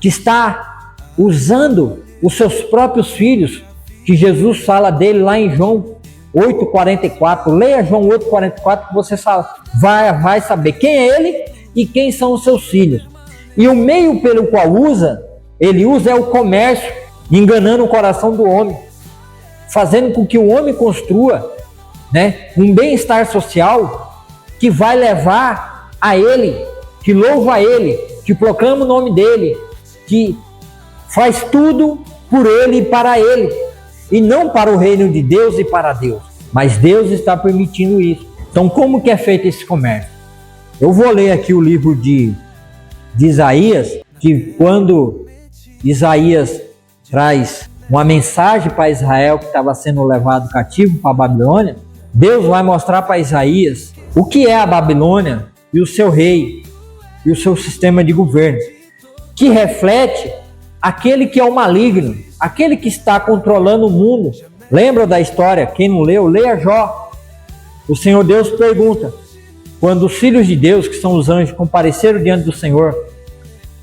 que está usando os seus próprios filhos, que Jesus fala dele lá em João 8,44. Leia João 8,44 que você vai saber quem é ele e quem são os seus filhos. E o meio pelo qual ele usa é o comércio, enganando o coração do homem, fazendo com que o homem construa, né, um bem-estar social que vai levar a ele, que louva a ele, que proclama o nome dele, que faz tudo por ele e para ele, e não para o reino de Deus e para Deus. Mas Deus está permitindo isso. Então, como que é feito esse comércio? Eu vou ler aqui o livro de Isaías, que quando Isaías traz uma mensagem para Israel que estava sendo levado cativo para a Babilônia, Deus vai mostrar para Isaías o que é a Babilônia e o seu rei e o seu sistema de governo, que reflete aquele que é o maligno, aquele que está controlando o mundo. Lembra da história? Quem não leu, leia Jó. O Senhor Deus pergunta, quando os filhos de Deus, que são os anjos, compareceram diante do Senhor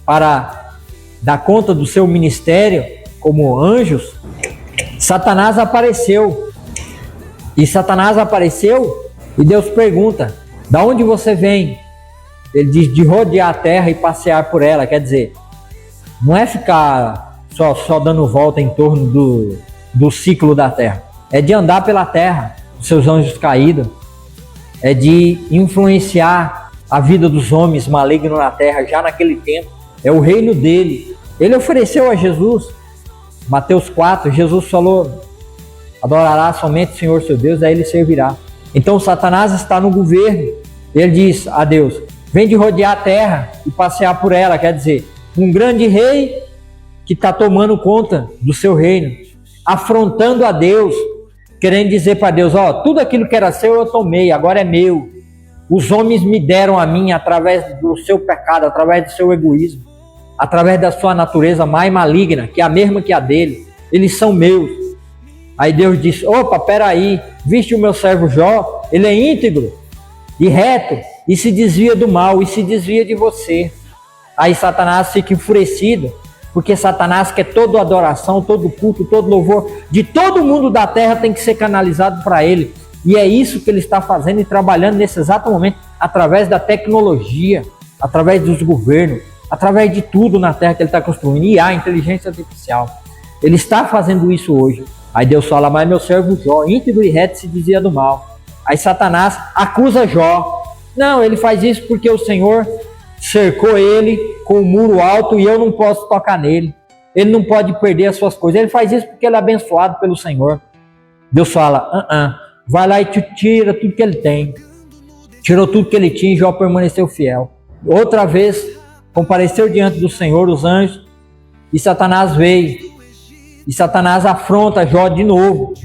para dar conta do seu ministério como anjos, Satanás apareceu. E Satanás apareceu e Deus pergunta, da onde você vem? Ele diz, de rodear a terra e passear por ela. Quer dizer, não é ficar só dando volta em torno do ciclo da terra. É de andar pela terra, os seus anjos caídos. É de influenciar a vida dos homens malignos na terra, já naquele tempo. É o reino dele. Ele ofereceu a Jesus, Mateus 4, Jesus falou, adorará somente o Senhor seu Deus, a ele servirá. Então Satanás está no governo. Ele diz a Deus, vem de rodear a terra e passear por ela. Quer dizer, um grande rei que está tomando conta do seu reino, afrontando a Deus, querendo dizer para Deus, tudo aquilo que era seu eu tomei, agora é meu. Os homens me deram a mim através do seu pecado, através do seu egoísmo, através da sua natureza mais maligna, que é a mesma que a dele. Eles são meus. Aí Deus diz, peraí, viste o meu servo Jó? Ele é íntegro e reto e se desvia do mal e se desvia de você. Aí Satanás fica enfurecido, porque Satanás quer toda adoração, todo culto, todo louvor de todo mundo da terra tem que ser canalizado para ele. E é isso que ele está fazendo e trabalhando nesse exato momento, através da tecnologia, através dos governos, através de tudo na terra que ele está construindo, e a inteligência artificial. Ele está fazendo isso hoje. Aí Deus fala, mas meu servo Jó, íntegro e reto, se desvia do mal. Aí Satanás acusa Jó. Não, ele faz isso porque o Senhor cercou ele com um muro alto e eu não posso tocar nele. Ele não pode perder as suas coisas. Ele faz isso porque ele é abençoado pelo Senhor. Deus fala, vai lá e tira tudo que ele tem. Tirou tudo que ele tinha e Jó permaneceu fiel. Outra vez, compareceu diante do Senhor os anjos e Satanás veio. E Satanás afronta Jó de novo.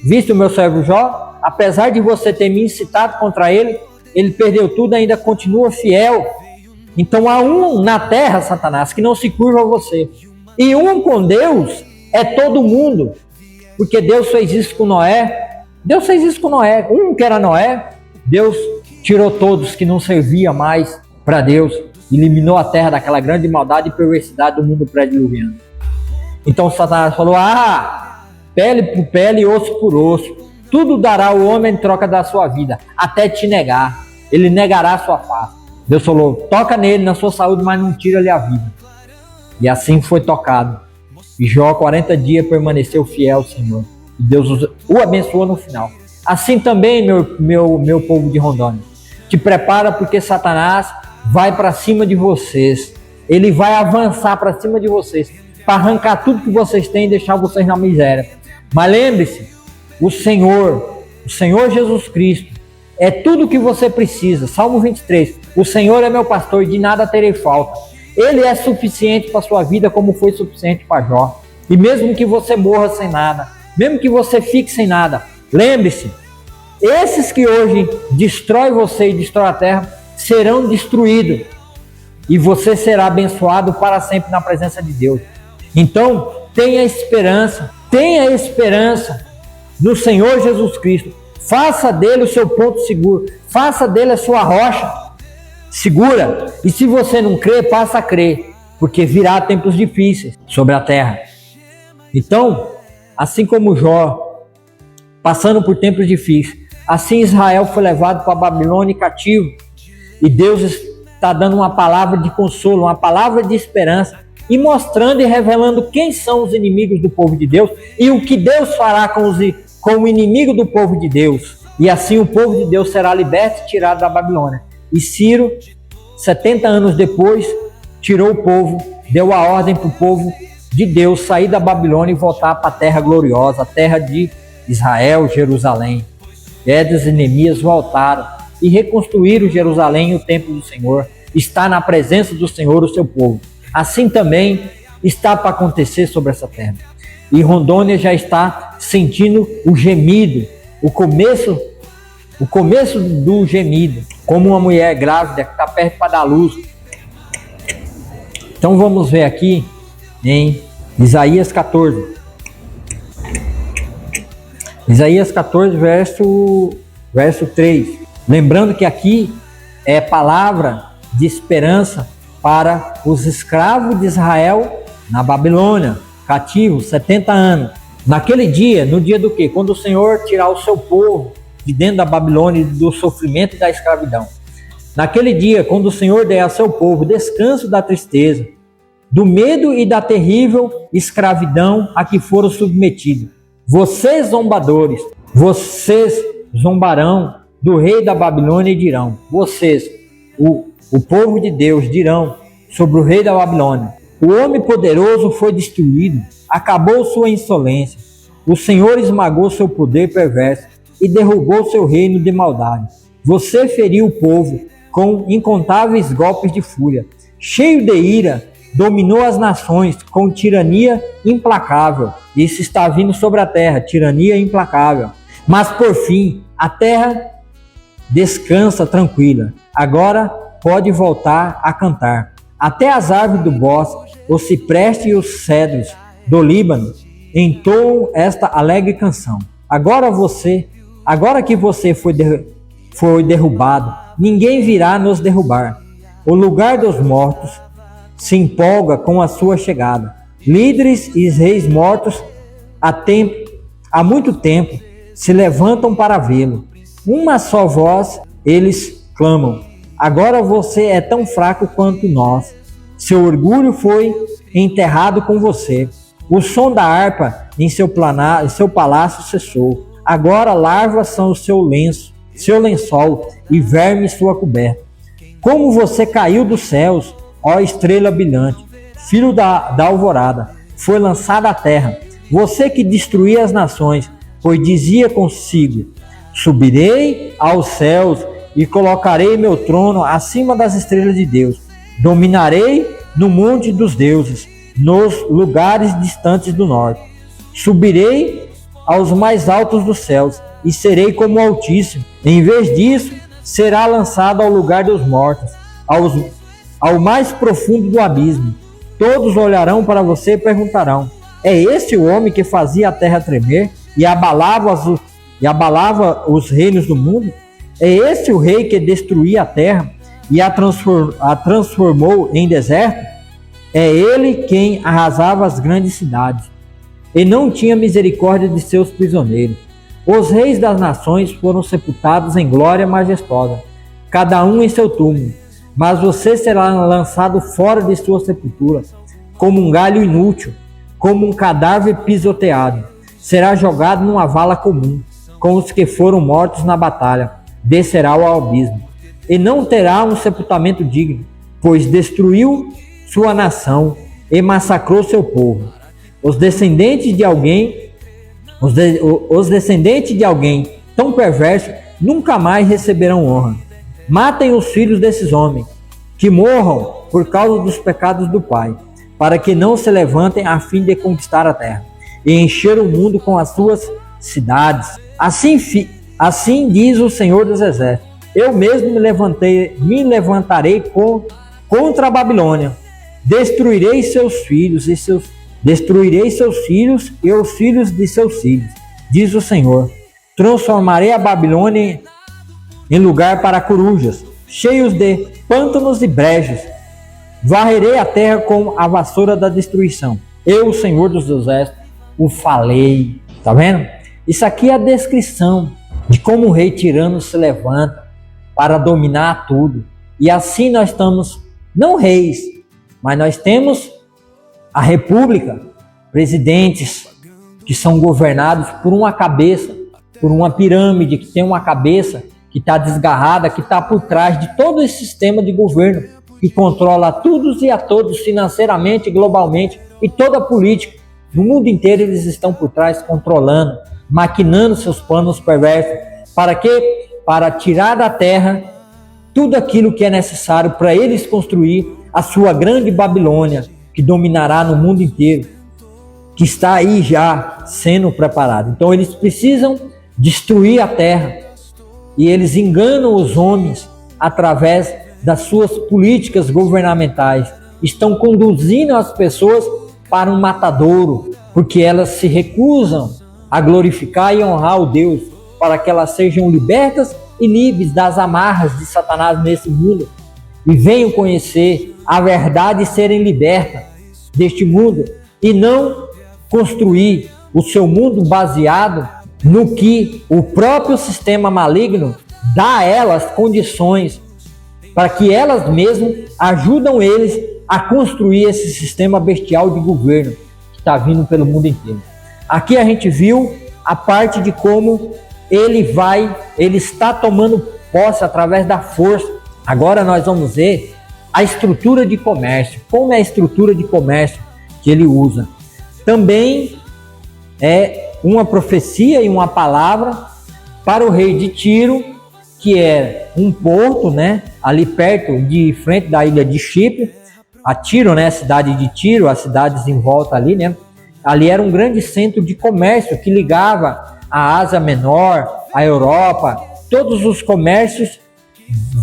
Visto o meu servo Jó, apesar de você ter me incitado contra ele, ele perdeu tudo e ainda continua fiel. Então há um na terra, Satanás, que não se curva a você. E um com Deus é todo mundo. Porque Deus fez isso com Noé. Deus fez isso com Noé. Um que era Noé, Deus tirou todos que não serviam mais para Deus. Eliminou a terra daquela grande maldade e perversidade do mundo pré-diluviano. Então Satanás falou, pele por pele e osso por osso. Tudo dará o homem em troca da sua vida, até te negar. Ele negará a sua face. Deus falou, toca nele na sua saúde, mas não tira-lhe a vida. E assim foi tocado. E Jó, 40 dias, permaneceu fiel ao Senhor. E Deus o abençoou no final. Assim também, meu povo de Rondônia, te prepara porque Satanás vai para cima de vocês. Ele vai avançar para cima de vocês, para arrancar tudo que vocês têm e deixar vocês na miséria. Mas lembre-se, o Senhor Jesus Cristo, é tudo que você precisa. Salmo 23, o Senhor é meu pastor e de nada terei falta. Ele é suficiente para a sua vida como foi suficiente para Jó. E mesmo que você morra sem nada, mesmo que você fique sem nada, lembre-se, esses que hoje destroem você e destroem a terra, serão destruídos e você será abençoado para sempre na presença de Deus. Então, tenha esperança no Senhor Jesus Cristo. Faça dele o seu ponto seguro, faça dele a sua rocha segura. E se você não crê, passa a crer, porque virá tempos difíceis sobre a terra. Então, assim como Jó, passando por tempos difíceis, assim Israel foi levado para a Babilônia cativo, e Deus está dando uma palavra de consolo, uma palavra de esperança, e mostrando e revelando quem são os inimigos do povo de Deus e o que Deus fará com o inimigo do povo de Deus. E assim o povo de Deus será liberto e tirado da Babilônia. E Ciro, 70 anos depois, tirou o povo, deu a ordem para o povo de Deus sair da Babilônia e voltar para a terra gloriosa, a terra de Israel, Jerusalém. Esdras e Neemias voltaram e reconstruíram Jerusalém e o templo do Senhor. Está na presença do Senhor o seu povo. Assim também está para acontecer sobre essa terra. E Rondônia já está sentindo o gemido, o começo do gemido, como uma mulher grávida que está perto para dar luz. Então vamos ver aqui em Isaías 14. Isaías 14, verso 3. Lembrando que aqui é palavra de esperança para os escravos de Israel na Babilônia, cativos, 70 anos. Naquele dia, no dia do quê? Quando o Senhor tirar o seu povo de dentro da Babilônia, do sofrimento e da escravidão. Naquele dia, quando o Senhor der a seu povo descanso da tristeza, do medo e da terrível escravidão a que foram submetidos. Vocês zombadores, vocês zombarão do rei da Babilônia e dirão, vocês, o povo de Deus, dirão sobre o rei da Babilônia: o homem poderoso foi destruído, acabou sua insolência, o Senhor esmagou seu poder perverso e derrubou seu reino de maldade. Você feriu o povo com incontáveis golpes de fúria, cheio de ira, dominou as nações com tirania implacável. Isso está vindo sobre a terra, tirania implacável. Mas por fim, a terra descansa tranquila. Agora pode voltar a cantar. Até as árvores do bosque, os ciprestes e os cedros do Líbano entoam esta alegre canção. Agora que você foi derrubado, ninguém virá nos derrubar. O lugar dos mortos se empolga com a sua chegada. Líderes e reis mortos há muito tempo se levantam para vê-lo. Uma só voz eles clamam: agora você é tão fraco quanto nós. Seu orgulho foi enterrado com você. O som da harpa em seu palácio cessou. Agora larvas são o seu lençol e vermes sua coberta. Como você caiu dos céus, ó estrela brilhante, filho da alvorada, foi lançado à terra. Você que destruía as nações, pois dizia consigo: subirei aos céus e colocarei meu trono acima das estrelas de Deus. Dominarei no monte dos deuses, nos lugares distantes do norte. Subirei aos mais altos dos céus e serei como o Altíssimo. Em vez disso, será lançado ao lugar dos mortos, ao mais profundo do abismo. Todos olharão para você e perguntarão: é esse o homem que fazia a terra tremer e abalava os reinos do mundo? É esse o rei que destruía a terra e a transformou em deserto? É ele quem arrasava as grandes cidades e não tinha misericórdia de seus prisioneiros. Os reis das nações foram sepultados em glória majestosa, cada um em seu túmulo. Mas você será lançado fora de sua sepultura, como um galho inútil, como um cadáver pisoteado. Será jogado numa vala comum, com os que foram mortos na batalha. Descerá ao abismo, e não terá um sepultamento digno, pois destruiu sua nação e massacrou seu povo. Os descendentes de alguém tão perverso nunca mais receberão honra. Matem os filhos desses homens, que morram por causa dos pecados do pai, para que não se levantem a fim de conquistar a terra e encher o mundo com as suas cidades. Assim diz o Senhor dos Exércitos: eu mesmo me levantarei contra a Babilônia. Destruirei seus filhos e os filhos de seus filhos, diz o Senhor. Transformarei a Babilônia em lugar para corujas, cheios de pântanos e brejos. Varrerei a terra com a vassoura da destruição. Eu, o Senhor dos Exércitos, o falei. Tá vendo? Isso aqui é a descrição de como o rei tirano se levanta para dominar tudo. E assim nós estamos, não reis, mas nós temos a república, presidentes que são governados por uma cabeça, por uma pirâmide que tem uma cabeça que está desgarrada, que está por trás de todo esse sistema de governo, que controla todos e a todos financeiramente, globalmente, e toda a política. No mundo inteiro eles estão por trás controlando, maquinando seus planos perversos. Para quê? Para tirar da terra tudo aquilo que é necessário para eles construir a sua grande Babilônia, que dominará no mundo inteiro, que está aí já sendo preparado. Então eles precisam destruir a terra e eles enganam os homens através das suas políticas governamentais. Estão conduzindo as pessoas para um matadouro, porque elas se recusam a glorificar e honrar o Deus, para que elas sejam libertas e livres das amarras de Satanás nesse mundo e venham conhecer a verdade e serem libertas deste mundo e não construir o seu mundo baseado no que o próprio sistema maligno dá a elas condições para que elas mesmas ajudam eles a construir esse sistema bestial de governo que está vindo pelo mundo inteiro. Aqui a gente viu a parte de como ele está tomando posse através da força. Agora nós vamos ver a estrutura de comércio, como é a estrutura de comércio que ele usa. Também é uma profecia e uma palavra para o rei de Tiro, que é um porto, né, ali perto de frente da ilha de Chipre. A Tiro, né, a cidade de Tiro, as cidades em volta ali, né, ali era um grande centro de comércio que ligava a Ásia Menor, a Europa. Todos os comércios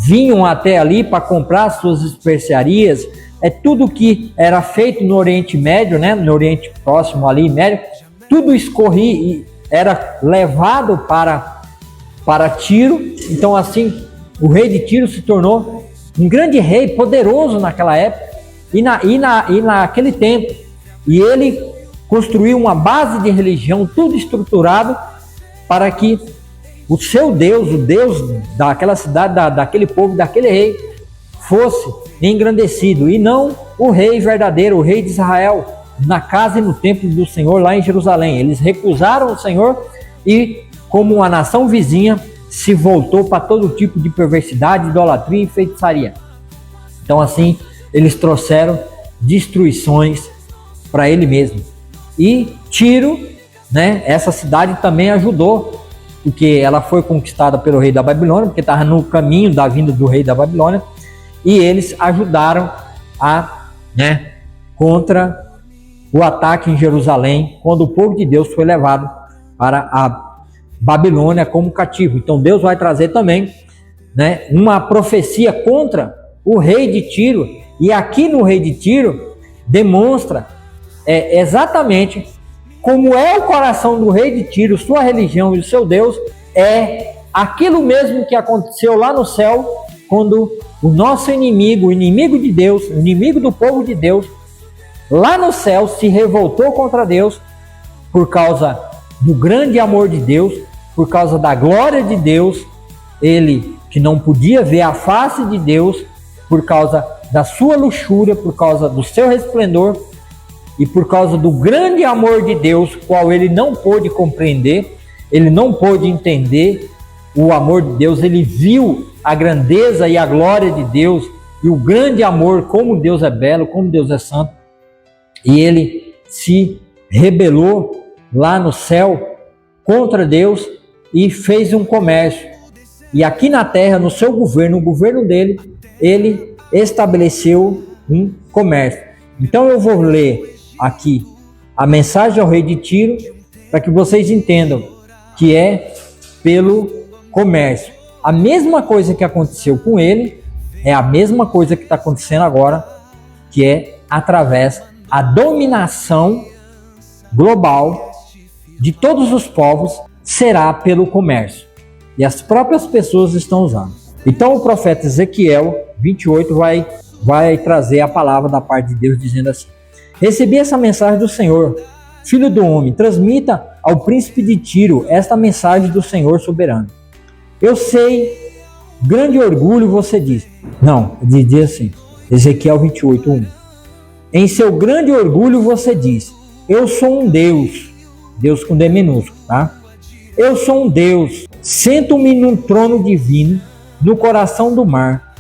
vinham até ali para comprar suas especiarias. É tudo que era feito no Oriente Médio, né, no Oriente Próximo ali, Médio, tudo escorria e era levado para Tiro. Então assim, o rei de Tiro se tornou um grande rei, poderoso naquela época e naquele tempo. E ele construiu uma base de religião, tudo estruturado para que o seu Deus, o Deus daquela cidade, daquele povo, daquele rei, fosse engrandecido, e não o rei verdadeiro, o rei de Israel, na casa e no templo do Senhor lá em Jerusalém. Eles recusaram o Senhor e, como uma nação vizinha, se voltou para todo tipo de perversidade, idolatria e feitiçaria. Então assim, eles trouxeram destruições para ele mesmo. E Tiro, né, essa cidade também ajudou, porque ela foi conquistada pelo rei da Babilônia, porque estava no caminho da vinda do rei da Babilônia, e eles ajudaram contra o ataque em Jerusalém, quando o povo de Deus foi levado para a Babilônia como cativo. Então Deus vai trazer também, né, uma profecia contra o rei de Tiro, e aqui no rei de Tiro demonstra exatamente como é o coração do rei de Tiro, sua religião e o seu Deus. É aquilo mesmo que aconteceu lá no céu, quando o nosso inimigo, o inimigo de Deus, o inimigo do povo de Deus, lá no céu se revoltou contra Deus por causa do grande amor de Deus, por causa da glória de Deus. Ele que não podia ver a face de Deus por causa da sua luxúria, por causa do seu resplendor e por causa do grande amor de Deus, qual ele não pôde compreender, ele não pôde entender o amor de Deus. Ele viu a grandeza e a glória de Deus e o grande amor, como Deus é belo, como Deus é santo, e ele se rebelou lá no céu contra Deus e fez um comércio. E aqui na terra, no seu governo, o governo dele, ele estabeleceu um comércio. Então eu vou ler aqui a mensagem ao rei de Tiro, para que vocês entendam que é pelo comércio. A mesma coisa que aconteceu com ele, É a mesma coisa que está acontecendo agora, que é através da dominação global de todos os povos, será pelo comércio. E as próprias pessoas estão usando. Então o profeta Ezequiel 28 vai trazer a palavra da parte de Deus, dizendo assim: recebi essa mensagem do Senhor, filho do homem, transmita ao príncipe de Tiro esta mensagem do Senhor soberano. Eu sei, grande orgulho você diz. Não, diz assim, Ezequiel 28, 1. Em seu grande orgulho você diz: eu sou um Deus, Deus com D minúsculo, tá? Eu sou um Deus, sento-me num trono divino, no coração do mar,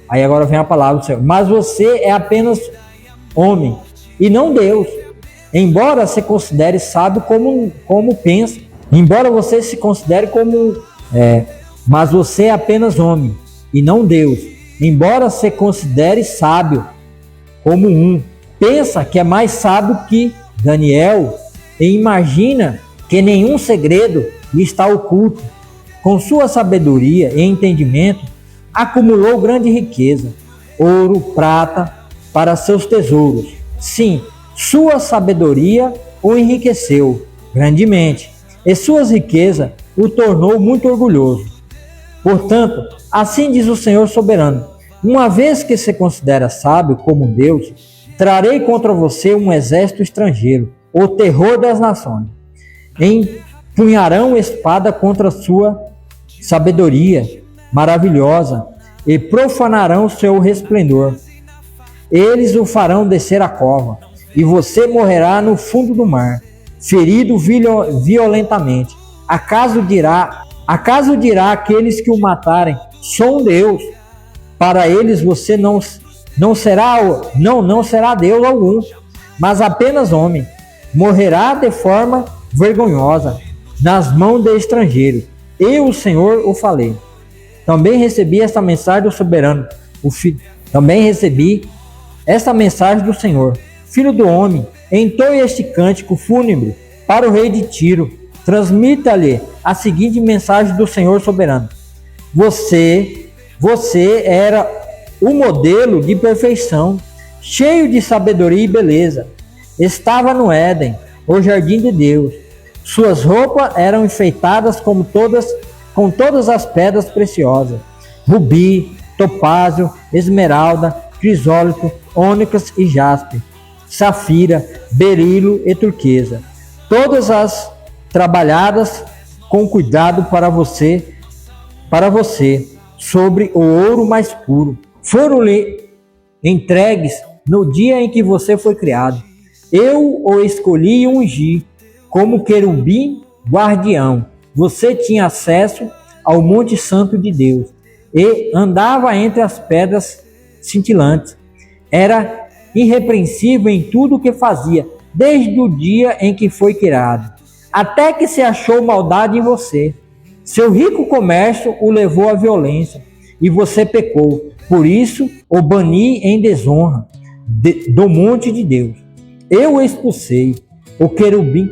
aí agora vem a palavra do Senhor, mas você é apenas homem, e não Deus, embora se considere sábio como pensa, embora você se considere mas você é apenas homem, e não Deus, embora se considere sábio como pensa que é mais sábio que Daniel, e imagina que nenhum segredo lhe está oculto. Com sua sabedoria e entendimento, acumulou grande riqueza, ouro, prata, para seus tesouros. Sim, sua sabedoria o enriqueceu grandemente, e suas riquezas o tornou muito orgulhoso. Portanto, assim diz o Senhor soberano: uma vez que se considera sábio como Deus, trarei contra você um exército estrangeiro, o terror das nações. Empunharão espada contra sua sabedoria maravilhosa e profanarão seu resplendor. Eles o farão descer a cova, e você morrerá no fundo do mar, ferido violentamente. Acaso dirá aqueles que o matarem: sou um Deus? Para eles você não será Deus algum, mas apenas homem. Morrerá de forma vergonhosa nas mãos de estrangeiros. Eu, o Senhor, o falei. Também recebi esta mensagem do soberano. Também recebi esta mensagem do Senhor. Filho do homem, entoe este cântico fúnebre para o rei de Tiro. Transmita-lhe a seguinte mensagem do Senhor soberano: Você era o modelo de perfeição, cheio de sabedoria e beleza. Estava no Éden, o jardim de Deus. Suas roupas eram enfeitadas com todas as pedras preciosas: rubi, topázio, esmeralda, crisólito, ônix e jaspe, safira, berilo e turquesa. Todas as trabalhadas com cuidado para você, sobre o ouro mais puro. Foram-lhe entregues no dia em que você foi criado. Eu o escolhi e ungi como querubim guardião. Você tinha acesso ao Monte Santo de Deus e andava entre as pedras cintilantes. Era irrepreensível em tudo o que fazia, desde o dia em que foi criado, até que se achou maldade em você. Seu rico comércio o levou à violência, e você pecou. Por isso o bani em desonra do monte de Deus. Eu o expulsei, querubim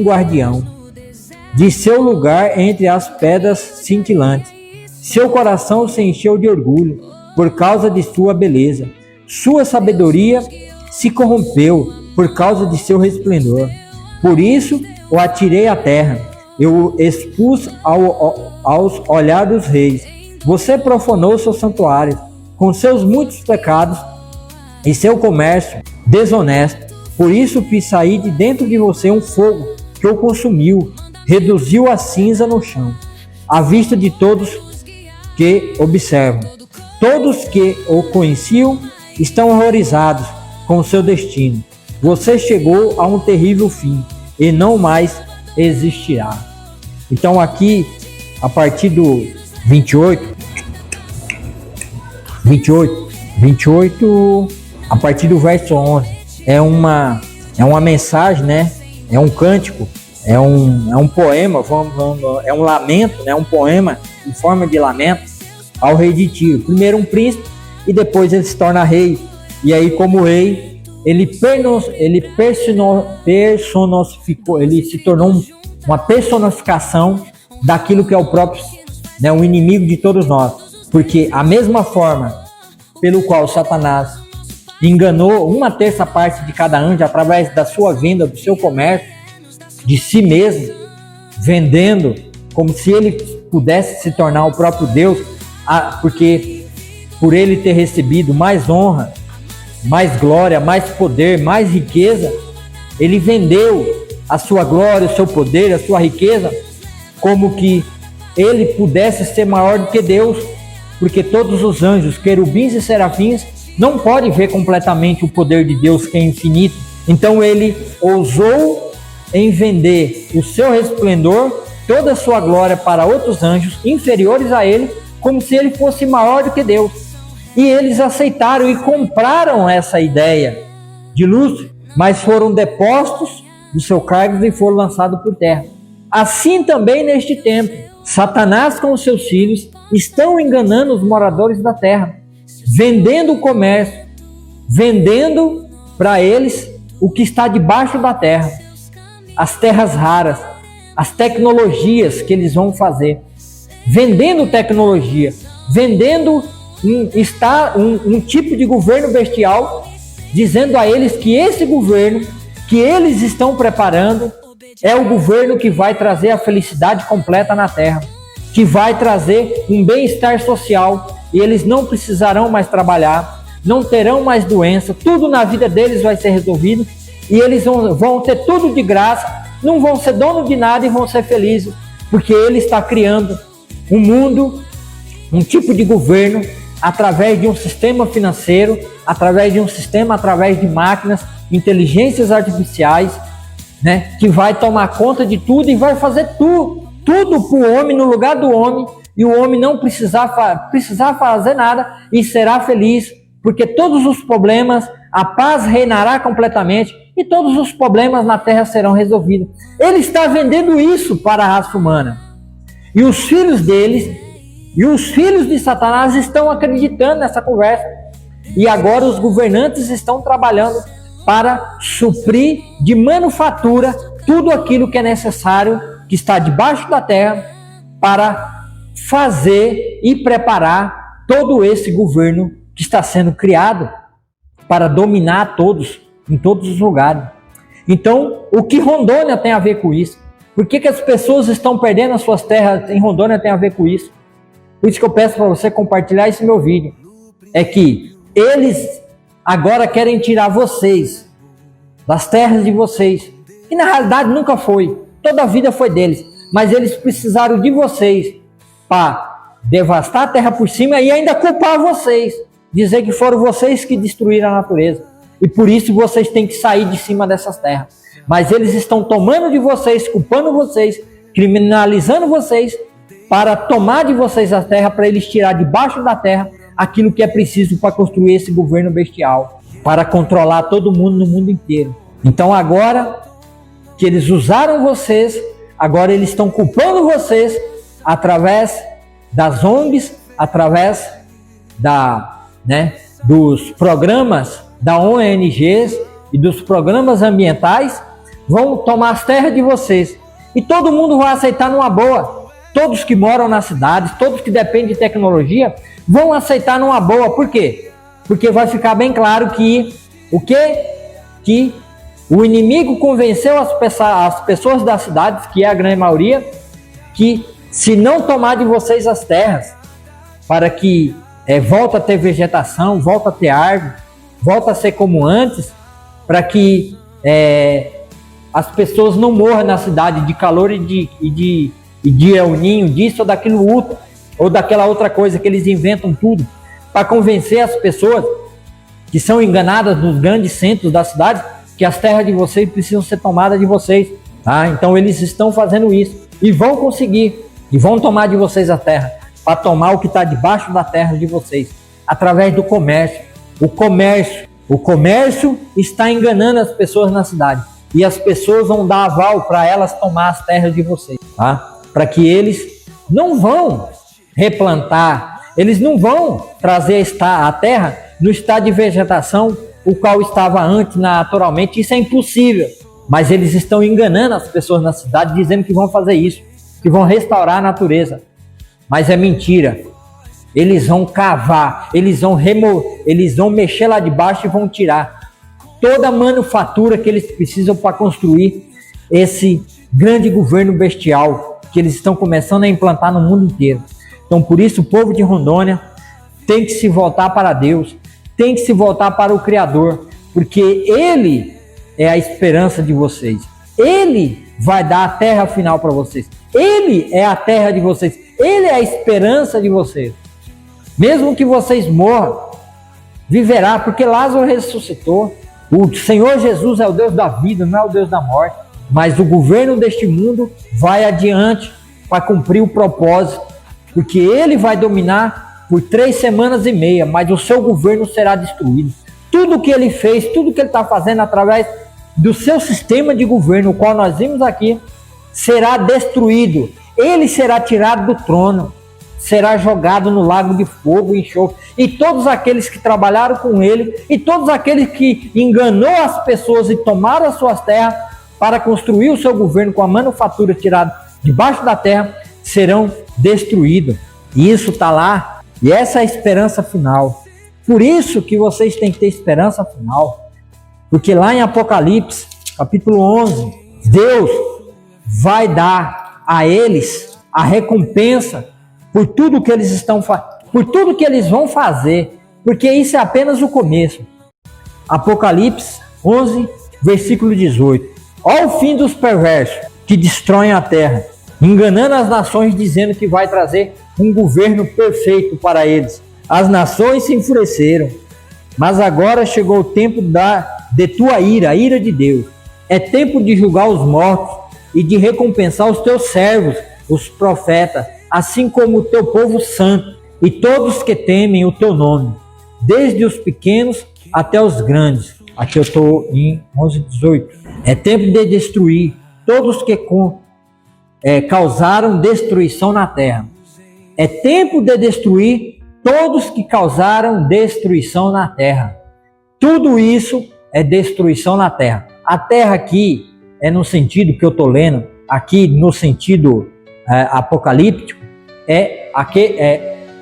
guardião, de seu lugar entre as pedras cintilantes. Seu coração se encheu de orgulho por causa de sua beleza. Sua sabedoria se corrompeu por causa de seu resplendor. Por isso o atirei à terra. Eu o expus aos olhares dos reis. Você profanou seus santuários com seus muitos pecados e seu comércio desonesto. Por isso fiz sair de dentro de você um fogo que o consumiu, reduziu a cinza no chão, à vista de todos que observam. Todos que o conheciam estão horrorizados com o seu destino. Você chegou a um terrível fim e não mais existirá. Então aqui, a partir do 28, a partir do verso 11, é uma mensagem, né? É um cântico, é um poema, é um lamento, né? Um poema em forma de lamento ao rei de Tiro. Primeiro um príncipe e depois ele se torna rei. E aí, como rei, ele personificou, ele se tornou uma personificação daquilo que é o próprio né, um inimigo de todos nós, porque a mesma forma pelo qual Satanás enganou 1/3 de cada anjo através da sua venda, do seu comércio, de si mesmo, vendendo como se ele pudesse se tornar o próprio Deus, porque por ele ter recebido mais honra, mais glória, mais poder, mais riqueza, ele vendeu a sua glória, o seu poder, a sua riqueza, como que ele pudesse ser maior do que Deus, porque todos os anjos, querubins e serafins, não podem ver completamente o poder de Deus, que é infinito. Então ele ousou em vender o seu resplendor, toda a sua glória para outros anjos inferiores a ele, como se ele fosse maior do que Deus. E eles aceitaram e compraram essa ideia de Lúcifer, mas foram depostos dos seus cargos e foram lançados por terra. Assim também neste tempo, Satanás com os seus filhos estão enganando os moradores da terra, vendendo o comércio, vendendo para eles o que está debaixo da terra, as terras raras, as tecnologias que eles vão fazer, vendendo tecnologia, vendendo um tipo de governo bestial, dizendo a eles que esse governo que eles estão preparando é o governo que vai trazer a felicidade completa na terra, que vai trazer um bem-estar social, e eles não precisarão mais trabalhar, não terão mais doença, tudo na vida deles vai ser resolvido, e eles vão ter tudo de graça, não vão ser dono de nada e vão ser felizes, porque ele está criando um mundo, um tipo de governo, através de um sistema financeiro, através de máquinas, inteligências artificiais, né, que vai tomar conta de tudo e vai fazer tudo para o homem, no lugar do homem, e o homem não precisar fazer nada e será feliz, porque todos os problemas, a paz reinará completamente e todos os problemas na terra serão resolvidos. Ele está vendendo isso para a raça humana. E os filhos deles e os filhos de Satanás estão acreditando nessa conversa. E agora os governantes estão trabalhando para suprir de manufatura tudo aquilo que é necessário, que está debaixo da terra, para fazer e preparar todo esse governo que está sendo criado para dominar todos, em todos os lugares. Então, o que Rondônia tem a ver com isso? Por que as pessoas estão perdendo as suas terras em Rondônia tem a ver com isso? Por isso que eu peço para você compartilhar esse meu vídeo. É que eles agora querem tirar vocês das terras de vocês, que na realidade nunca foi, toda a vida foi deles, mas eles precisaram de vocês para devastar a terra por cima e ainda culpar vocês, dizer que foram vocês que destruíram a natureza, e por isso vocês têm que sair de cima dessas terras. Mas eles estão tomando de vocês, culpando vocês, criminalizando vocês, para tomar de vocês a terra, para eles tirar debaixo da terra aquilo que é preciso para construir esse governo bestial, para controlar todo mundo no mundo inteiro. Então agora que eles usaram vocês, agora eles estão culpando vocês através das ONGs, através dos programas da ONGs e dos programas ambientais, vão tomar as terras de vocês. E todo mundo vai aceitar numa boa. Todos que moram nas cidades, todos que dependem de tecnologia, vão aceitar numa boa. Por quê? Porque vai ficar bem claro que o inimigo convenceu as pessoas das cidades, que é a grande maioria, que se não tomar de vocês as terras, para que volta a ter vegetação, volta a ter árvore, volta a ser como antes, para que as pessoas não morram na cidade de calor e de El Ninho, disso ou daquilo outro, ou daquela outra coisa que eles inventam tudo, para convencer as pessoas que são enganadas nos grandes centros da cidade, que as terras de vocês precisam ser tomadas de vocês, tá? Então eles estão fazendo isso, e vão conseguir, e vão tomar de vocês a terra, para tomar o que está debaixo da terra de vocês, através do comércio. O comércio está enganando as pessoas na cidade, e as pessoas vão dar aval para elas tomar as terras de vocês, tá? Para que eles não vão replantar, eles não vão trazer a terra no estado de vegetação o qual estava antes naturalmente. Isso é impossível, mas eles estão enganando as pessoas na cidade, dizendo que vão fazer isso, que vão restaurar a natureza. Mas é mentira. Eles vão cavar, eles vão mexer lá de baixo e vão tirar toda a manufatura que eles precisam para construir esse grande governo bestial que eles estão começando a implantar no mundo inteiro. Então, por isso, o povo de Rondônia tem que se voltar para Deus, tem que se voltar para o Criador, porque Ele é a esperança de vocês. Ele vai dar a terra final para vocês. Ele é a terra de vocês. Ele é a esperança de vocês. Mesmo que vocês morram, viverá, porque Lázaro ressuscitou. O Senhor Jesus é o Deus da vida, não é o Deus da morte. Mas o governo deste mundo vai adiante para cumprir o propósito, porque ele vai dominar por 3 semanas e meia, mas o seu governo será destruído. Tudo que ele fez, tudo que ele está fazendo através do seu sistema de governo, o qual nós vimos aqui, será destruído. Ele será tirado do trono, será jogado no lago de fogo e enxofre. E todos aqueles que trabalharam com ele, e todos aqueles que enganou as pessoas e tomaram as suas terras para construir o seu governo com a manufatura tirada debaixo da terra, serão destruídos. E isso está lá, e essa é a esperança final. Por isso que vocês têm que ter esperança final, porque lá em Apocalipse, capítulo 11, Deus vai dar a eles a recompensa por tudo que eles por tudo que eles vão fazer, porque isso é apenas o começo. Apocalipse 11, versículo 18. Ó o fim dos perversos que destroem a terra, enganando as nações, dizendo que vai trazer um governo perfeito para eles. As nações se enfureceram, mas agora chegou o tempo de tua ira, a ira de Deus. É tempo de julgar os mortos e de recompensar os teus servos, os profetas, assim como o teu povo santo e todos que temem o teu nome, desde os pequenos até os grandes. Aqui eu estou em 11:18. É tempo de destruir todos que causaram destruição na terra. É tempo de destruir todos que causaram destruição na terra. Tudo isso é destruição na terra. A terra aqui é no sentido que eu estou lendo, aqui no sentido apocalíptico, é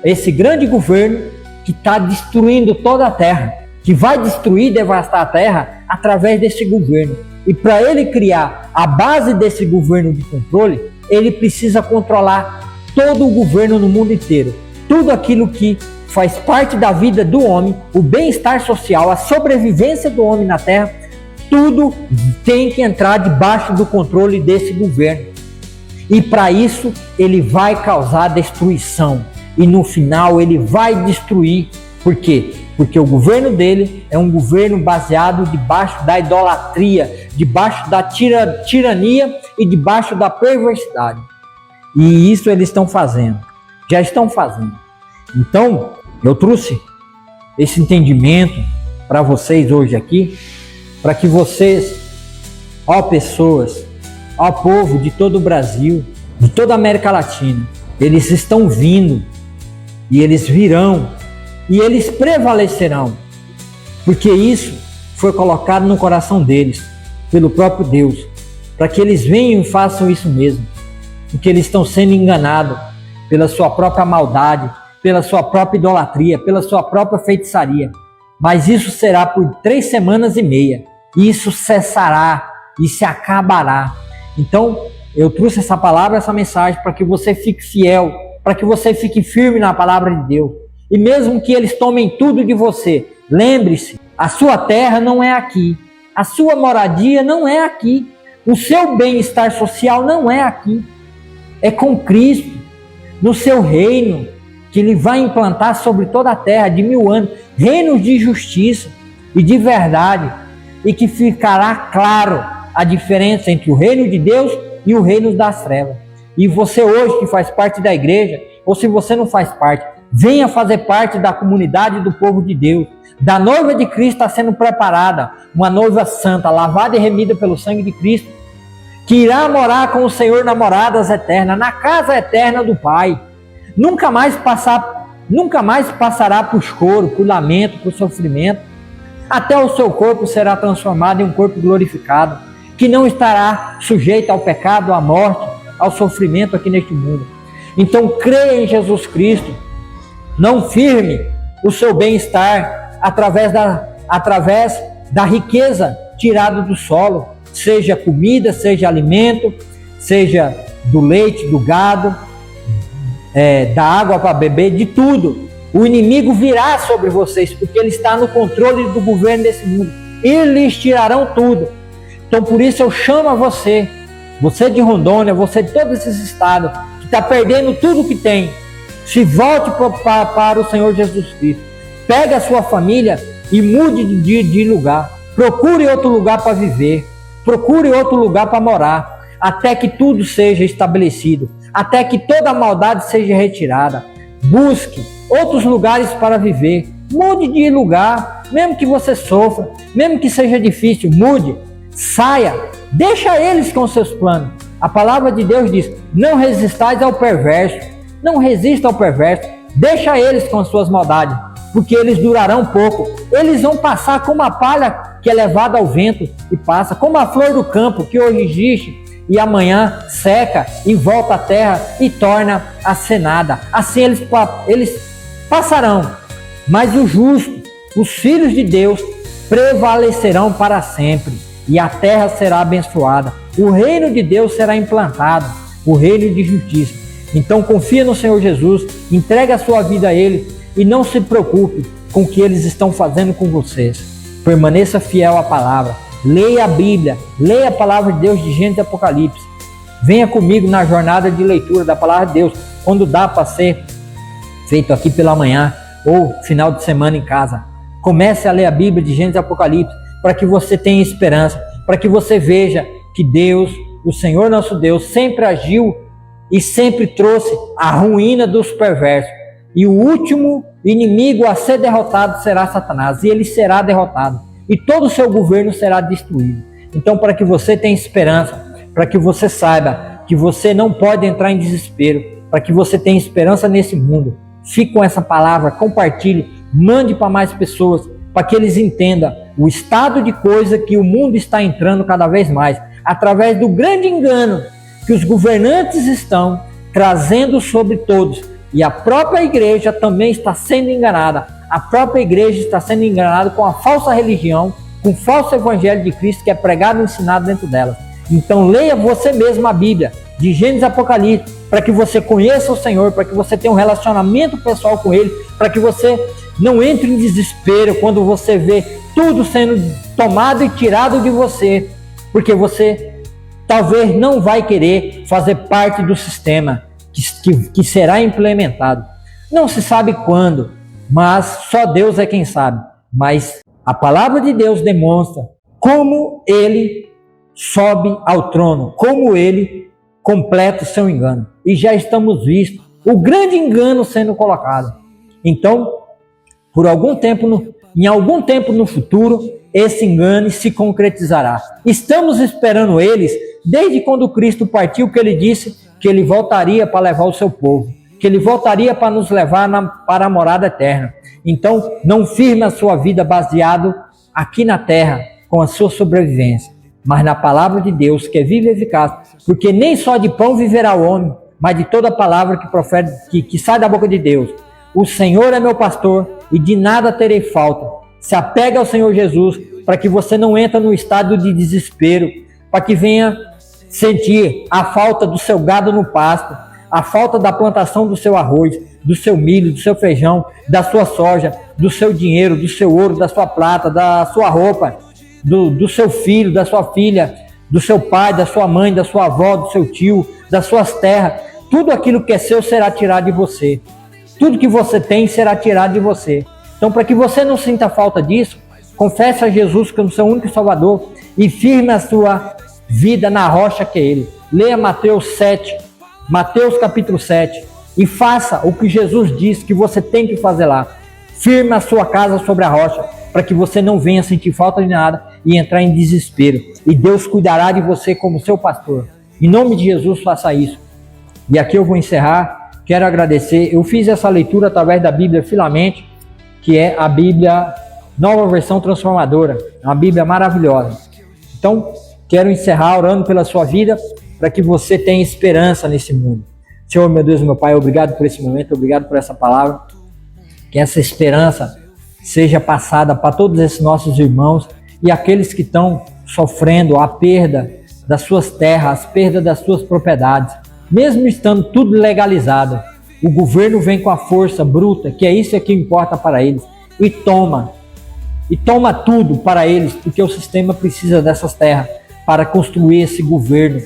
esse grande governo que está destruindo toda a terra, que vai destruir e devastar a terra através desse governo. E para ele criar a base desse governo de controle, ele precisa controlar todo o governo no mundo inteiro. Tudo aquilo que faz parte da vida do homem, o bem-estar social, a sobrevivência do homem na terra, tudo tem que entrar debaixo do controle desse governo. E para isso ele vai causar destruição. E no final ele vai destruir. Por quê? Porque o governo dele é um governo baseado debaixo da idolatria, debaixo da tirania e debaixo da perversidade. E isso eles estão fazendo, já estão fazendo. Então, eu trouxe esse entendimento para vocês hoje aqui, para que vocês, ó pessoas, ó povo de todo o Brasil, de toda a América Latina, eles estão vindo e eles virão e eles prevalecerão, porque isso foi colocado no coração deles, pelo próprio Deus, para que eles venham e façam isso mesmo, porque eles estão sendo enganados pela sua própria maldade, pela sua própria idolatria, pela sua própria feitiçaria. Mas isso será por 3 semanas e meia, e isso cessará e se acabará. Então, eu trouxe essa palavra, essa mensagem, para que você fique fiel, para que você fique firme na palavra de Deus. E mesmo que eles tomem tudo de você, lembre-se, a sua terra não é aqui, a sua moradia não é aqui, o seu bem-estar social não é aqui, é com Cristo, no seu reino, que Ele vai implantar sobre toda a terra de 1000 anos, reinos de justiça e de verdade, e que ficará claro a diferença entre o reino de Deus e o reino das trevas. E você hoje que faz parte da igreja, ou se você não faz parte, venha fazer parte da comunidade do povo de Deus. Da noiva de Cristo está sendo preparada, uma noiva santa, lavada e remida pelo sangue de Cristo, que irá morar com o Senhor na moradas eternas, na casa eterna do Pai. Nunca mais passará por choro, por lamento, por sofrimento. Até o seu corpo será transformado em um corpo glorificado, que não estará sujeito ao pecado, à morte, ao sofrimento aqui neste mundo. Então creia em Jesus Cristo. Não firme o seu bem-estar através da riqueza tirada do solo, seja comida, seja alimento, seja do leite, do gado, da água para beber, de tudo. O inimigo virá sobre vocês, porque ele está no controle do governo desse mundo. E lhes tirarão tudo. Então por isso eu chamo a você de Rondônia, você de todos esses estados, que está perdendo tudo que tem, se volte para o Senhor Jesus Cristo. Pegue a sua família e mude de lugar. Procure outro lugar para viver. Procure outro lugar para morar. Até que tudo seja estabelecido. Até que toda a maldade seja retirada. Busque outros lugares para viver. Mude de lugar. Mesmo que você sofra. Mesmo que seja difícil. Mude. Saia. Deixa eles com seus planos. A palavra de Deus diz: não resistais ao perverso. Não resista ao perverso. Deixa eles com as suas maldades, porque eles durarão pouco. Eles vão passar como a palha que é levada ao vento e passa, como a flor do campo que hoje existe e amanhã seca e volta à terra e torna a ser nada. Assim eles passarão, mas o justo, os filhos de Deus, prevalecerão para sempre e a terra será abençoada. O reino de Deus será implantado, o reino de justiça. Então confia no Senhor Jesus, entregue a sua vida a Ele e não se preocupe com o que eles estão fazendo com vocês. Permaneça fiel à palavra. Leia a Bíblia, leia a palavra de Deus de Gênesis e Apocalipse. Venha comigo na jornada de leitura da palavra de Deus, quando dá para ser feito aqui pela manhã ou final de semana em casa. Comece a ler a Bíblia de Gênesis e Apocalipse para que você tenha esperança, para que você veja que Deus, o Senhor nosso Deus, sempre agiu e sempre trouxe a ruína dos perversos. E o último inimigo a ser derrotado será Satanás, e ele será derrotado, e todo o seu governo será destruído. Então, para que você tenha esperança, para que você saiba que você não pode entrar em desespero, para que você tenha esperança nesse mundo, fique com essa palavra, compartilhe, mande para mais pessoas, para que eles entendam o estado de coisa que o mundo está entrando cada vez mais, através do grande engano que os governantes estão trazendo sobre todos. E a própria igreja também está sendo enganada. A própria igreja está sendo enganada com a falsa religião, com o falso evangelho de Cristo que é pregado e ensinado dentro dela. Então leia você mesmo a Bíblia, de Gênesis e Apocalipse, para que você conheça o Senhor, para que você tenha um relacionamento pessoal com Ele, para que você não entre em desespero quando você vê tudo sendo tomado e tirado de você, porque você talvez não vai querer fazer parte do sistema que será implementado. Não se sabe quando, mas só Deus é quem sabe. Mas a palavra de Deus demonstra como Ele sobe ao trono, como Ele completa o seu engano. E já estamos vistos o grande engano sendo colocado. Então, em algum tempo no futuro, esse engano se concretizará. Estamos esperando eles desde quando Cristo partiu, que Ele disse que Ele voltaria para levar o seu povo, que Ele voltaria para nos levar para a morada eterna. Então, não firme a sua vida baseado aqui na terra, com a sua sobrevivência, mas na palavra de Deus, que é viva e eficaz, porque nem só de pão viverá o homem, mas de toda palavra que sai da boca de Deus. O Senhor é meu pastor e de nada terei falta. Se apega ao Senhor Jesus, para que você não entre no estado de desespero, para que venha sentir a falta do seu gado no pasto, a falta da plantação do seu arroz, do seu milho, do seu feijão, da sua soja, do seu dinheiro, do seu ouro, da sua prata, da sua roupa, do seu filho, da sua filha, do seu pai, da sua mãe, da sua avó, do seu tio, das suas terras. Tudo aquilo que é seu será tirado de você. Tudo que você tem será tirado de você. Então, para que você não sinta falta disso, confesse a Jesus como seu único Salvador e firme a sua vida na rocha que é Ele. Leia Mateus capítulo 7, e faça o que Jesus disse que você tem que fazer lá. Firme a sua casa sobre a rocha, para que você não venha sentir falta de nada e entrar em desespero. E Deus cuidará de você como seu pastor. Em nome de Jesus, faça isso. E aqui eu vou encerrar. Quero agradecer. Eu fiz essa leitura através da Bíblia Filamente, que é a Bíblia Nova Versão Transformadora. É uma Bíblia maravilhosa. Então, quero encerrar orando pela sua vida, para que você tenha esperança nesse mundo. Senhor, meu Deus, meu Pai, obrigado por esse momento, obrigado por essa palavra. Que essa esperança seja passada para todos esses nossos irmãos e aqueles que estão sofrendo a perda das suas terras, a perda das suas propriedades. Mesmo estando tudo legalizado, o governo vem com a força bruta, que é isso que importa para eles, e toma tudo para eles, porque o sistema precisa dessas terras para construir esse governo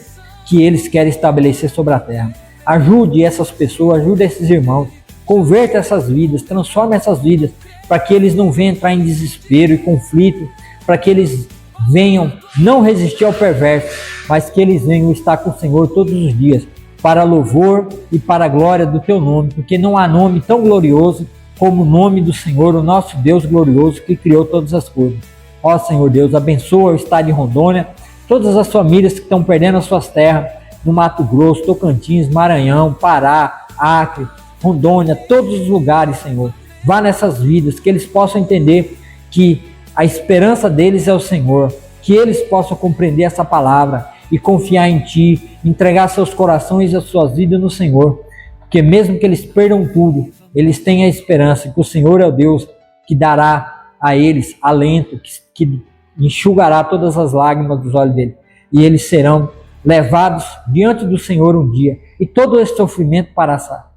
que eles querem estabelecer sobre a terra. Ajude essas pessoas, ajude esses irmãos, converta essas vidas, transforma essas vidas, para que eles não venham entrar em desespero e conflito, para que eles venham não resistir ao perverso, mas que eles venham estar com o Senhor todos os dias, para louvor e para a glória do teu nome, porque não há nome tão glorioso como o nome do Senhor, o nosso Deus glorioso, que criou todas as coisas. Ó Senhor Deus, abençoa o estado de Rondônia, todas as famílias que estão perdendo as suas terras, no Mato Grosso, Tocantins, Maranhão, Pará, Acre, Rondônia, todos os lugares, Senhor. Vá nessas vidas, que eles possam entender que a esperança deles é o Senhor, que eles possam compreender essa palavra e confiar em Ti, entregar seus corações e as suas vidas no Senhor, porque mesmo que eles perdam tudo, eles têm a esperança que o Senhor é o Deus que dará a eles alento, que enxugará todas as lágrimas dos olhos deles, e eles serão levados diante do Senhor um dia, e todo esse sofrimento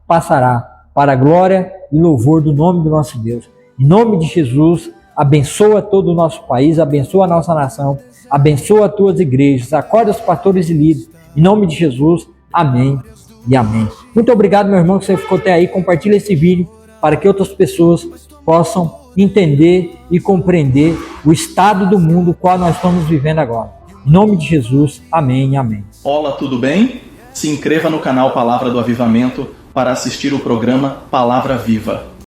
passará para a glória e louvor do nome do nosso Deus. Em nome de Jesus, abençoa todo o nosso país, abençoa a nossa nação, abençoa as tuas igrejas, acorda os pastores e líderes, em nome de Jesus, amém e amém. Muito obrigado, meu irmão, que você ficou até aí. Compartilha esse vídeo para que outras pessoas possam entender e compreender o estado do mundo qual nós estamos vivendo agora. Em nome de Jesus, amém e amém.
Olá, tudo bem? Se inscreva no canal Palavra do Avivamento para assistir o programa Palavra Viva.